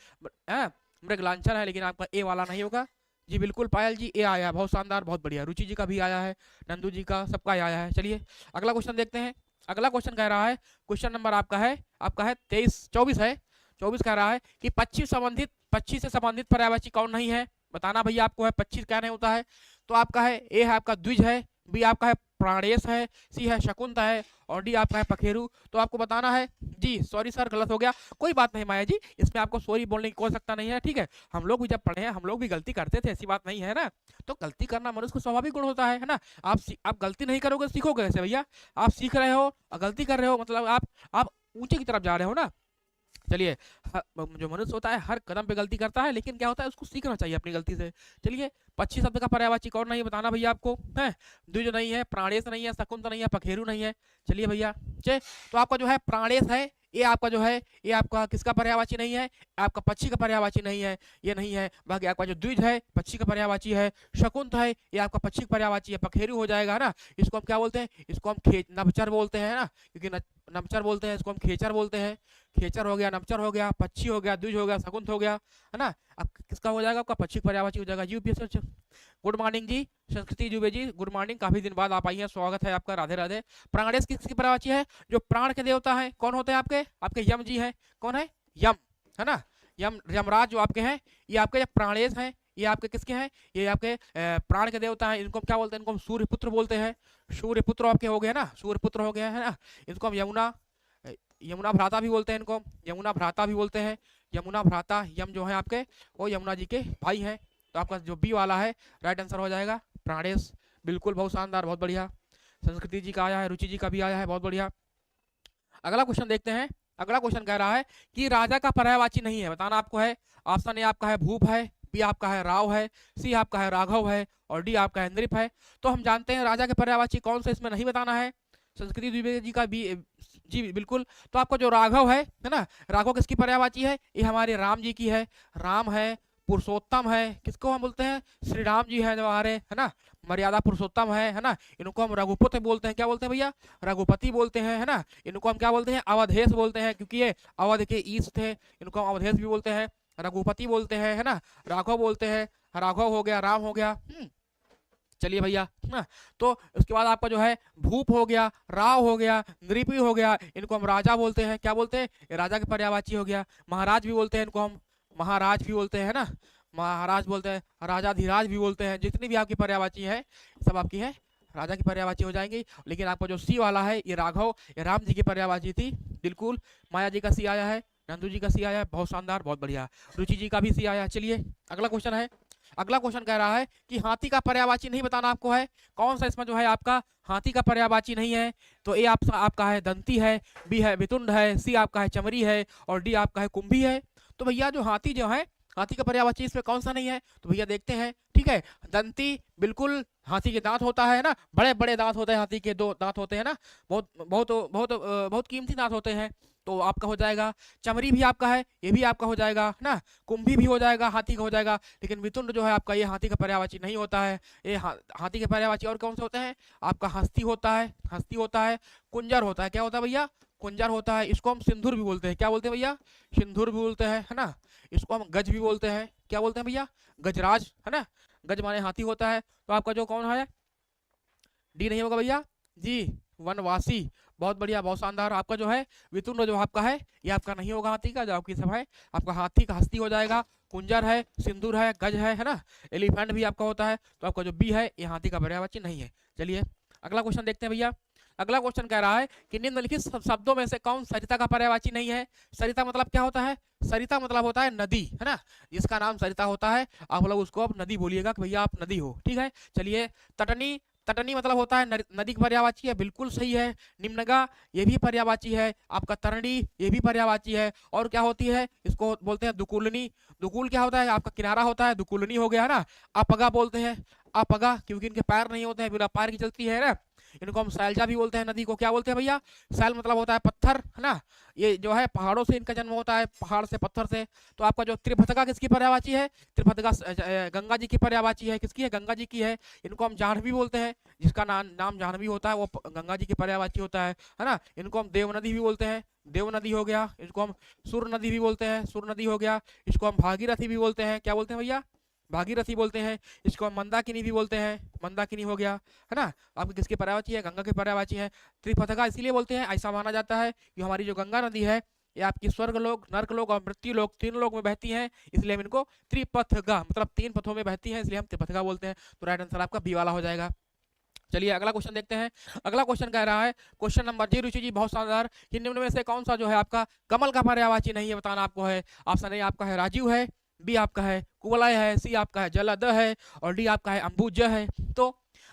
मृगलांछन है, लेकिन आपका ए वाला नहीं होगा जी। बिल्कुल पायल जी ए आया, बहुत शानदार, बहुत बढ़िया। रुचि जी का भी आया है, नंदू जी का, सबका आया है। चलिए अगला क्वेश्चन देखते हैं। अगला क्वेश्चन कह रहा है, क्वेश्चन नंबर आपका है 24 है। 24 कह रहा है कि पक्षी से संबंधित पर्यायवाची कौन नहीं है। बताना भैया आपको है 25 क्या नहीं होता है। तो आपका है ए है आपका द्विज है, बी आपका है प्राणेश है, सी है शकुंत है, और डी आपका है पखेरु। तो आपको बताना है जी। सॉरी सर गलत हो गया, कोई बात नहीं माया जी, इसमें आपको सॉरी बोलने की कोई आवश्यकता नहीं है, ठीक है। हम लोग भी जब पढ़े हैं हम लोग भी गलती करते थे, ऐसी बात नहीं है ना। तो गलती करना मनुष्य को स्वाभाविक गुण होता है ना। आप गलती नहीं करोगे सीखोगे कैसे भैया? आप सीख रहे हो और गलती कर रहे हो, मतलब आप ऊंचे की तरफ जा रहे हो ना। चलिए जो मनुष्य होता है हर कदम पे गलती करता है, लेकिन क्या होता है उसको सीखना चाहिए अपनी गलती से। चलिए 25 शब्द का पर्यायवाची कौन नहीं बताना भैया आपको है। द्विज नहीं है, प्राणेश नहीं है, शकुंत नहीं है, पखेरु नहीं है। चलिए भैया तो आपका जो है प्राणेश है, ये आपका जो है ये आपका किसका पर्यायवाची नहीं है? आपका पक्षी का पर्यायवाची नहीं है, ये नहीं है। बाकी आपका जो द्विज है पक्षी का पर्यायवाची है, शकुंत है ये आपका पक्षी का पर्यायवाची है, पखेरु हो जाएगा ना। इसको हम क्या बोलते हैं? इसको हम नभचर बोलते हैं ना, क्योंकि नभचर बोलते हैं, इसको हम खेचर बोलते हैं। खेचर हो गया, नभचर हो गया, पक्षी हो गया, द्विज हो गया, शकुंत हो गया, है ना। अब किसका हो जाएगा? आपका पक्षी पर्यायवाची हो जाएगा। यूपीएससी गुड मॉर्निंग जी, संस्कृति दुबे जी गुड मॉर्निंग, काफी दिन बाद आप आई हैं, स्वागत है आपका, राधे राधे। प्राणेश किसकी पर्यायवाची है? जो प्राण के देवता है कौन होते हैं आपके? आपके यम जी हैं। कौन है? यम, है ना। यम, यमराज जो आपके हैं ये आपके प्राणेश हैं। ये आपके किसके हैं? ये आपके प्राण के देवता हैं। इनको हम क्या बोलते हैं? इनको हम सूर्यपुत्र बोलते हैं। सूर्यपुत्र आपके हो गए ना, सूर्यपुत्र हो गया है ना। इनको हम यमुना भ्राता भी बोलते हैं। इनको यमुना भ्राता भी बोलते हैं। यमुना भ्राता, यम जो है आपके वो यमुना जी के भाई हैं। तो आपका जो बी वाला है राइट आंसर हो जाएगा प्राणेश। बिल्कुल, बहुत शानदार, बहुत बढ़िया। संस्कृति जी का आया है, रुचि जी का भी आया है, बहुत बढ़िया। अगला क्वेश्चन देखते हैं। अगला क्वेश्चन कह रहा है कि राजा का पर्यायवाची नहीं है, बताना आपको है। ऑप्शन ए आपका है भूप है, बी आपका है राव है, सी आपका है राघव है और डी आपका है नृप है। तो हम जानते हैं राजा के पर्यायवाची कौन से इसमें नहीं बताना है। संस्कृति द्विवेदी जी का भी जी बिल्कुल। तो आपका जो राघव है ना, राघव किसकी पर्यायवाची है? ये हमारे राम जी की है। राम है, पुरुषोत्तम है, किसको हम बोलते हैं? श्री राम जी है जो हमारे, है ना, मर्यादा पुरुषोत्तम है ना। इनको हम रघुपति बोलते हैं। क्या बोलते हैं भैया? रघुपति बोलते हैं, है ना। इनको हम क्या बोलते हैं? अवधेश बोलते हैं, क्योंकि ये अवध के ईश थे। इनको हम अवधेश भी बोलते हैं, रघुपति बोलते हैं, है ना, राघव बोलते हैं। राघव हो गया, राम हो गया। चलिए भैया ना। तो उसके बाद आपका जो है भूप हो गया, राव हो गया, नृपी हो गया, इनको हम राजा बोलते हैं। क्या बोलते हैं? राजा के पर्यायवाची हो गया। महाराज भी बोलते हैं, इनको हम महाराज भी बोलते हैं ना, महाराज बोलते हैं, राजाधिराज भी बोलते हैं। जितनी भी आपकी पर्यायवाची है सब आपकी है राजा की पर्यायवाची हो जाएंगी। लेकिन आपको जो सी वाला है ये राघव, ये राम जी की पर्यायवाची थी। बिल्कुल, माया जी का सी आया है, नंदू जी का सी आया है, बहुत शानदार, बहुत बढ़िया। रुचि जी का भी सी आया है। चलिए अगला क्वेश्चन है। अगला क्वेश्चन कह रहा है कि हाथी का पर्यायवाची नहीं बताना आपको है। कौन सा इसमें जो है आपका हाथी का पर्यायवाची नहीं है? तो ए आपका है दंती है, बी है वितुंड है, सी आपका है चमरी है और डी आपका है कुंभी है। तो भैया जो हाथी जो है, हाथी का पर्यायवाची इसमें कौन सा नहीं है? तो भैया देखते हैं, ठीक है। दंती बिल्कुल, हाथी के दांत होता है ना, बड़े बड़े दांत होते हैं हाथी के, 2 दांत होते हैं ना, बहुत बहुत बहुत बहुत कीमती दांत होते हैं। तो आपका हो जाएगा। चमरी भी आपका है, ये भी आपका हो जाएगा ना। कुंभी भी हो जाएगा, हाथी का हो जाएगा। लेकिन वितुंड जो है आपका, ये हाथी का पर्यायवाची नहीं होता है। ये हाथी के पर्यायवाची और कौन से होते हैं? आपका हस्ती होता है, हस्ती होता है, कुंजर होता है। क्या होता है भैया? कुंजर होता है। इसको हम सिंदूर भी बोलते हैं। क्या बोलते हैं भैया? सिंदूर भी बोलते हैं, है ना। इसको हम गज भी बोलते हैं। क्या बोलते हैं भैया? गजराज, है ना। गज माने हाथी होता है। तो आपका जो कौन है? डी नहीं होगा भैया जी, वनवासी। बहुत बढ़िया, बहुत शानदार। आपका जो है वितुंड जो आपका है ये आपका नहीं होगा हाथी का, जो आपकी सब है आपका हाथी का हस्ती हो जाएगा। कुंजर है, सिंदूर है, गज है ना। एलिफेंट भी आपका होता है। तो आपका जो बी है ये हाथी का पर्यायवाची नहीं है। चलिए अगला क्वेश्चन देखते हैं भैया। अगला क्वेश्चन कह रहा है कि निम्नलिखित शब्दों में से कौन सरिता का पर्यायवाची नहीं है? सरिता मतलब क्या होता है? सरिता मतलब होता है नदी, है ना। जिसका नाम सरिता होता है आप लोग उसको अब नदी बोलिएगा कि भैया आप नदी हो, ठीक है। चलिए तटनी, तटनी मतलब होता है नदी की पर्यायवाची है, बिल्कुल सही है। निम्नगा ये भी पर्यायवाची है। आपका तरणी ये भी पर्यायवाची है। और क्या होती है? इसको बोलते हैं दुकुलनी। दुकुल क्या होता है? आपका किनारा होता है, दुकुलनी हो गया ना। अपगा बोलते हैं, अपगा, क्योंकि इनके पैर नहीं होते हैं, बिना पैर की चलती है ना। इनको हम सैलजा भी बोलते हैं। नदी को क्या बोलते हैं भैया? सैल मतलब होता है पत्थर, है ना। ये जो है पहाड़ों से इनका जन्म होता है, पहाड़ से, पत्थर से। तो आपका जो त्रिभतका किसकी पर्यायवाची है? त्रिभतका गंगा जी की पर्यायवाची है। किसकी है? गंगा जी की है। इनको हम जाह्नवी बोलते हैं, जिसका नाम जाह्नवी होता है वो गंगा जी की पर्यायवाची होता है ना। इनको हम देव नदी भी बोलते हैं, देव नदी हो गया। इसको हम सुर नदी भी बोलते हैं, सुर नदी हो गया। इसको हम भागीरथी भी बोलते हैं। क्या बोलते हैं भैया? भागीरथी बोलते हैं। इसको हम मंदाकिनी भी बोलते हैं, मंदाकिनी हो गया, है ना। आपकी किसकी पर्यायवाची है? गंगा की पर्यायवाची है। त्रिपथका इसीलिए बोलते हैं, ऐसा माना जाता है कि हमारी जो गंगा नदी है ये आपकी स्वर्ग लोक, नर्क लोक और मृत्यु लोक, 3 लोक में बहती हैं। इसलिए हम इनको त्रिपथगा मतलब 3 पथों में बहती हैं, इसलिए हम त्रिपथगा बोलते हैं। तो राइट आंसर आपका बी वाला हो जाएगा। चलिए अगला क्वेश्चन देखते हैं। अगला क्वेश्चन कह रहा है, क्वेश्चन नंबर जी रुचि जी, बहुत शानदार, कि निम्न में से कौन सा जो है आपका कमल का पर्यायवाची नहीं है, बताना आपको है। ऑप्शन ए आपका है राजीव है, बी आपका है कुवलय है, सी आपका है जलद है और डी आपका है अंबुज है। तो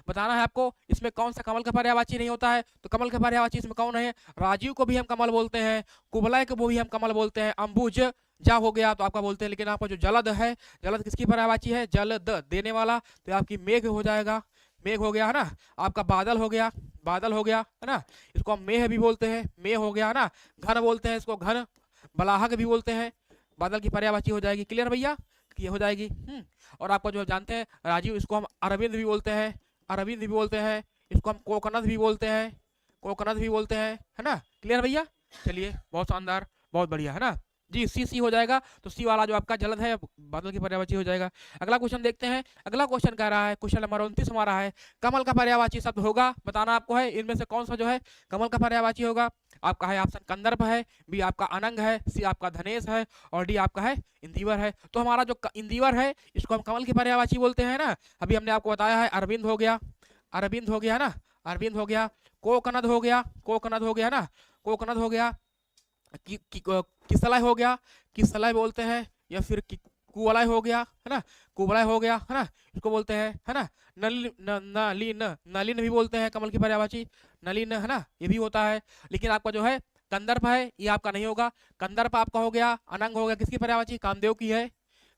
बताना है आपको इसमें कौन सा कमल का पर्यायवाची नहीं होता है। तो कमल का पर्यायवाची इसमें कौन है? राजीव को भी हम कमल बोलते हैं, कुवलय को भी हम कमल बोलते हैं, अंबुज जा हो गया तो आपका बोलते हैं। लेकिन आपका जो जलद है, जलद किसकी पर्यायवाची है? जलद देने वाला, तो आपकी मेघ हो जाएगा, मेघ हो गया, है ना। आपका बादल हो गया, बादल हो गया, है ना। इसको हम मेह भी बोलते हैं, मेह हो गया, है ना। घन बोलते हैं इसको, घन। बलाहक भी बोलते हैं, बादल की पर्यायवाची हो जाएगी। क्लियर भैया? ये हो जाएगी। और आपको जो जानते हैं राजीव, इसको हम अरविंद भी बोलते हैं, अरविंद भी बोलते हैं। इसको हम कोकनद भी बोलते हैं, कोकनद भी बोलते हैं, है ना। क्लियर भैया? चलिए बहुत शानदार, बहुत बढ़िया, है ना जी। सी हो जाएगा। तो सी वाला जो आपका जलद है बादल की पर्यायवाची हो जाएगा। अगला क्वेश्चन देखते हैं। अगला क्वेश्चन कह रहा है, क्वेश्चन नंबर 29 हमारा है, कमल का पर्यायवाची शब्द होगा, बताना आपको है इनमें से कौन सा जो है कमल का पर्यायवाची होगा। आपका है ऑप्शन कंदर्प है, बी आपका अनंग है, सी आपका धनेश है और डी आपका है इंदिवर है। तो हमारा जो इंदिवर है इसको हम कमल की पर्यायवाची बोलते हैं ना। अभी हमने आपको बताया है अरविंद हो गया, अरविंद हो गया ना, अरविंद हो गया, कोकनद हो गया, कोकनद हो गया ना, कोकनद हो गया, किसलय हो गया, किसलय बोलते हैं, या फिर कुवलय हो गया है ना, कुवलय हो गया है ना, इसको बोलते हैं है ना। नलिन, नलिन भी बोलते हैं कमल की पर्यायवाची, नलिन है ना, ये भी होता है। लेकिन आपका जो है कंदर्प है ये आपका नहीं होगा। कंदर्प आपका हो गया, अनंग हो गया, किसकी पर्यायवाची, कामदेव की है,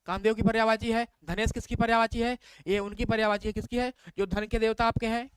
कामदेव की पर्यायवाची है। धनेश किसकी पर्यायवाची है, ये उनकी पर्यायवाची है, किसकी है, जो धन के देवता आपके हैं।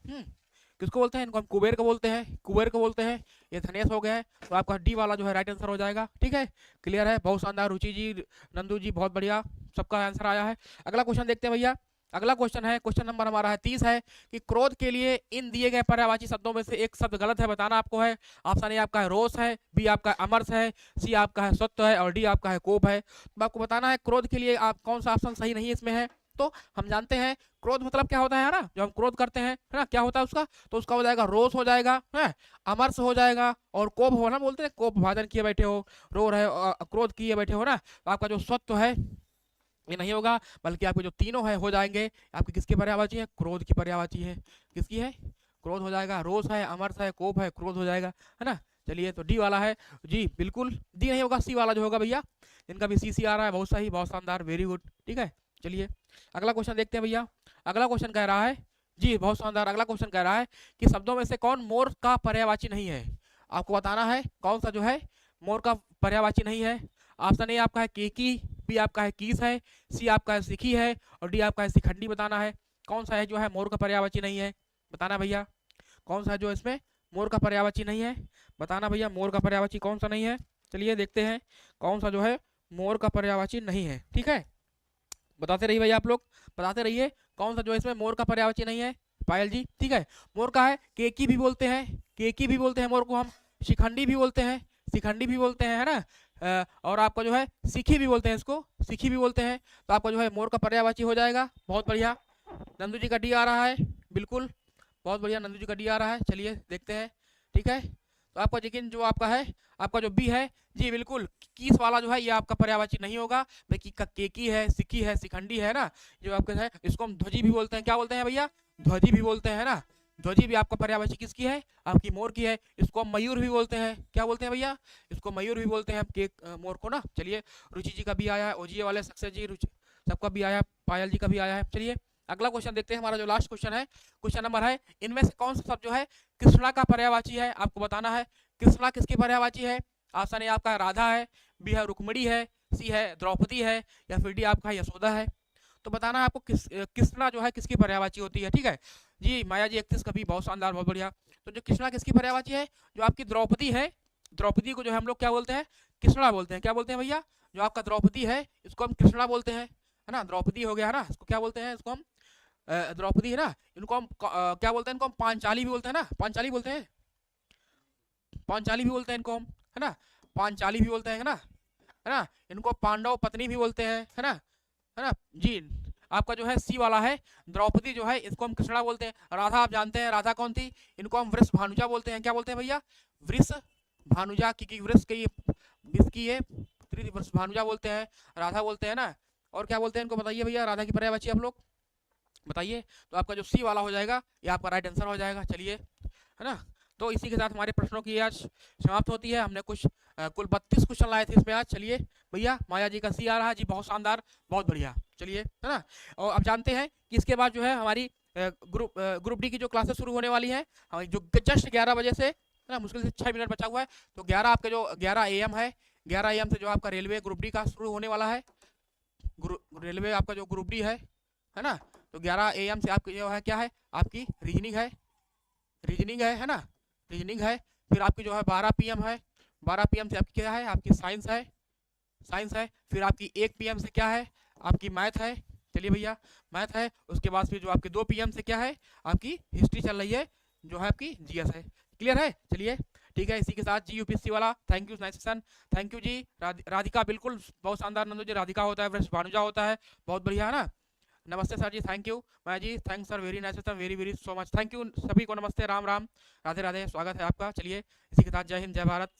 किसको बोलते हैं, इनको हम कुबेर को बोलते हैं, कुबेर को बोलते हैं। ये धनेश हो गया है, तो आपका डी वाला जो है राइट आंसर हो जाएगा। ठीक है, क्लियर है, बहुत शानदार। रुचि जी, नंदू जी, बहुत बढ़िया, सबका आंसर आया है। अगला क्वेश्चन देखते हैं भैया। अगला क्वेश्चन है, क्वेश्चन नंबर हमारा है 30 है कि क्रोध के लिए इन दिए गए पर्यायवाची शब्दों में से एक शब्द गलत है, बताना आपको है। ऑप्शन ए आपका है रोष है, बी आपका अमरस है, सी आपका है सत्व है और डी आपका है कोप है। तो आपको बताना है क्रोध के लिए आप कौन सा ऑप्शन सही नहीं इसमें है। तो हम जानते हैं क्रोध मतलब क्या होता है ना, जो हम क्रोध करते हैं है ना, क्या होता है उसका, तो उसका हो जाएगा रोष हो जाएगा है, अमरस हो जाएगा और कोप हो ना, बोलते हैं कोप भाजन किए बैठे हो, रो रहे हो, क्रोध किए बैठे हो ना। तो आपका जो सत्व है ये नहीं होगा, बल्कि आपके जो तीनों है हो जाएंगे। आपकी किसकी पर्यायवाची है, क्रोध की पर्यायवाची है। किसकी है, क्रोध हो जाएगा, रोष है, अमरस है, कोप है, क्रोध हो जाएगा है ना। चलिए, तो डी वाला है जी, बिल्कुल डी नहीं होगा, सी वाला जो होगा भैया, इनका भी सी आ रहा है, बहुत सही, बहुत शानदार, वेरी गुड। ठीक है, चलिए अगला क्वेश्चन देखते हैं भैया। अगला क्वेश्चन कह रहा है जी, बहुत शानदार, अगला क्वेश्चन कह रहा है कि शब्दों में से कौन मोर का पर्यायवाची नहीं है। आपको बताना है कौन सा जो है मोर का पर्यायवाची नहीं है। ऑप्शन ए आपका है केकी, बी आपका है कीस है, सी आपका है सिखी है और डी आपका है शिखंडी। बताना है कौन सा है जो है मोर का पर्यायवाची नहीं है, बताना भैया कौन सा है जो इसमें मोर का पर्यायवाची नहीं है, बताना भैया मोर का पर्यायवाची कौन सा नहीं है। चलिए देखते हैं कौन सा जो है मोर का पर्यायवाची नहीं है। ठीक है, बताते रहिए भैया, आप लोग बताते रहिए कौन सा जो इसमें मोर का पर्यायवाची नहीं है। पायल जी, ठीक है, मोर का है केकी भी बोलते हैं, केकी भी बोलते हैं मोर को हम, शिखंडी भी बोलते हैं, शिखंडी भी बोलते हैं है ना, और आपका जो है सिखी भी बोलते हैं, इसको सिखी भी बोलते हैं। तो आपका जो है मोर का पर्यायवाची हो जाएगा। बहुत बढ़िया, नंदू जी का डी आ रहा है, बिल्कुल बहुत बढ़िया, नंदू जी का डी आ रहा है। चलिए देखते हैं, ठीक है, तो आपका लेकिन जो आपका है, आपका जो बी है जी, बिल्कुल कीस वाला जो है ये आपका पर्यायवाची नहीं होगा। भाई केकी है, सिक्की है, शिखंडी है ना, जो आपके है इसको हम ध्वजी भी बोलते हैं। क्या बोलते हैं भैया, ध्वजी भी बोलते हैं ना, ध्वजी भी आपका पर्यायवाची किसकी है, आपकी मोर की है। इसको हम मयूर भी बोलते हैं, क्या बोलते हैं भैया, इसको मयूर भी बोलते हैं हम मोर को ना। चलिए, रुचि जी का भी आया है, ओजीए वाले सक्सेस जी, रुचि सबका भी आया है, पायल जी का भी आया है। चलिए अगला क्वेश्चन देखते हैं, हमारा जो लास्ट क्वेश्चन है, क्वेश्चन नंबर है, इनमें से कौन सा शब्द जो है कृष्णा का पर्यायवाची है। आपको बताना है कृष्णा किसकी पर्यायवाची है। ऑप्शन ए आपका राधा है, बी है रुक्मिणी है, सी है द्रौपदी है या फिर डी आपका यशोदा है। तो बताना है आपको कृष्णा जो है किसकी पर्यायवाची होती है। ठीक है जी, माया जी 31 कभी, बहुत शानदार, बहुत बढ़िया। तो जो कृष्णा किसकी पर्यायवाची है, जो आपकी द्रौपदी है, द्रौपदी को जो है हम लोग क्या बोलते हैं, कृष्णा बोलते हैं। क्या बोलते हैं भैया, जो आपका द्रौपदी है इसको हम कृष्णा बोलते हैं, है ना, द्रौपदी हो गया है ना, इसको क्या बोलते हैं, इसको हम द्रौपदी है ना, इनको हम क्या बोलते हैं, इनको हम पांचाली भी बोलते हैं ना, पांचाली बोलते हैं, पांचाली भी बोलते हैं इनको हम, है ना, पांचाली भी बोलते हैं है ना, इनको पांडव पत्नी भी बोलते हैं, है ना जी। आपका जो है सी वाला है द्रौपदी जो है इसको हम कृष्णा बोलते हैं। राधा आप जानते हैं राधा कौन थी, इनको हम वृष भानुजा बोलते हैं। क्या बोलते हैं भैया, वृष भानुजा, क्योंकि वृष की विष की ये वृष भानुजा बोलते हैं, राधा बोलते हैं ना। और क्या बोलते हैं इनको, बताइए भैया, राधा की पर्यायवाची आप लोग बताइए। तो आपका जो सी वाला हो जाएगा ये आपका राइट आंसर हो जाएगा। चलिए, है ना, तो इसी के साथ हमारे प्रश्नों की आज समाप्त होती है। हमने कुछ कुल 32 क्वेश्चन लाए थे इसमें आज। चलिए भैया, माया जी का सी आ रहा है जी, बहुत शानदार, बहुत बढ़िया। चलिए, है ना, और आप जानते हैं कि इसके बाद जो है हमारी ग्रुप डी की जो क्लासेस शुरू होने वाली है, हमारी जो जस्ट 11 बजे से, है ना, मुश्किल से 6 मिनट बचा हुआ है, तो 11 आपके जो 11 AM है, 11 AM से जो आपका रेलवे ग्रुप डी का शुरू होने वाला है। रेलवे आपका जो ग्रुप डी है ना, तो 11 AM से आपकी जो है क्या है, आपकी रीजनिंग है ना, रीजनिंग है। फिर आपकी जो है 12 PM है, 12 PM से आपकी क्या है, आपकी साइंस है। फिर आपकी 1 PM से क्या है, आपकी मैथ है। चलिए भैया, मैथ है। उसके बाद फिर जो आपके 2 PM से क्या है, आपकी हिस्ट्री चल रही है, जो है आपकी GS है। क्लियर है, चलिए ठीक है। इसी के साथ जी यूपीएससी वाला thank you, nice session, thank you जी। राधिका बिल्कुल बहुत शानदार नंदू जी, राधिका होता है वर्सेस भानुजा होता है, बहुत बढ़िया है ना। नमस्ते सर जी, थैंक यू मैं जी, thanks sir, very nice, very very so much, thank you सभी को, नमस्ते, राम राम, राधे राधे, स्वागत है आपका। चलिए इसी के साथ जय हिंद, जय भारत।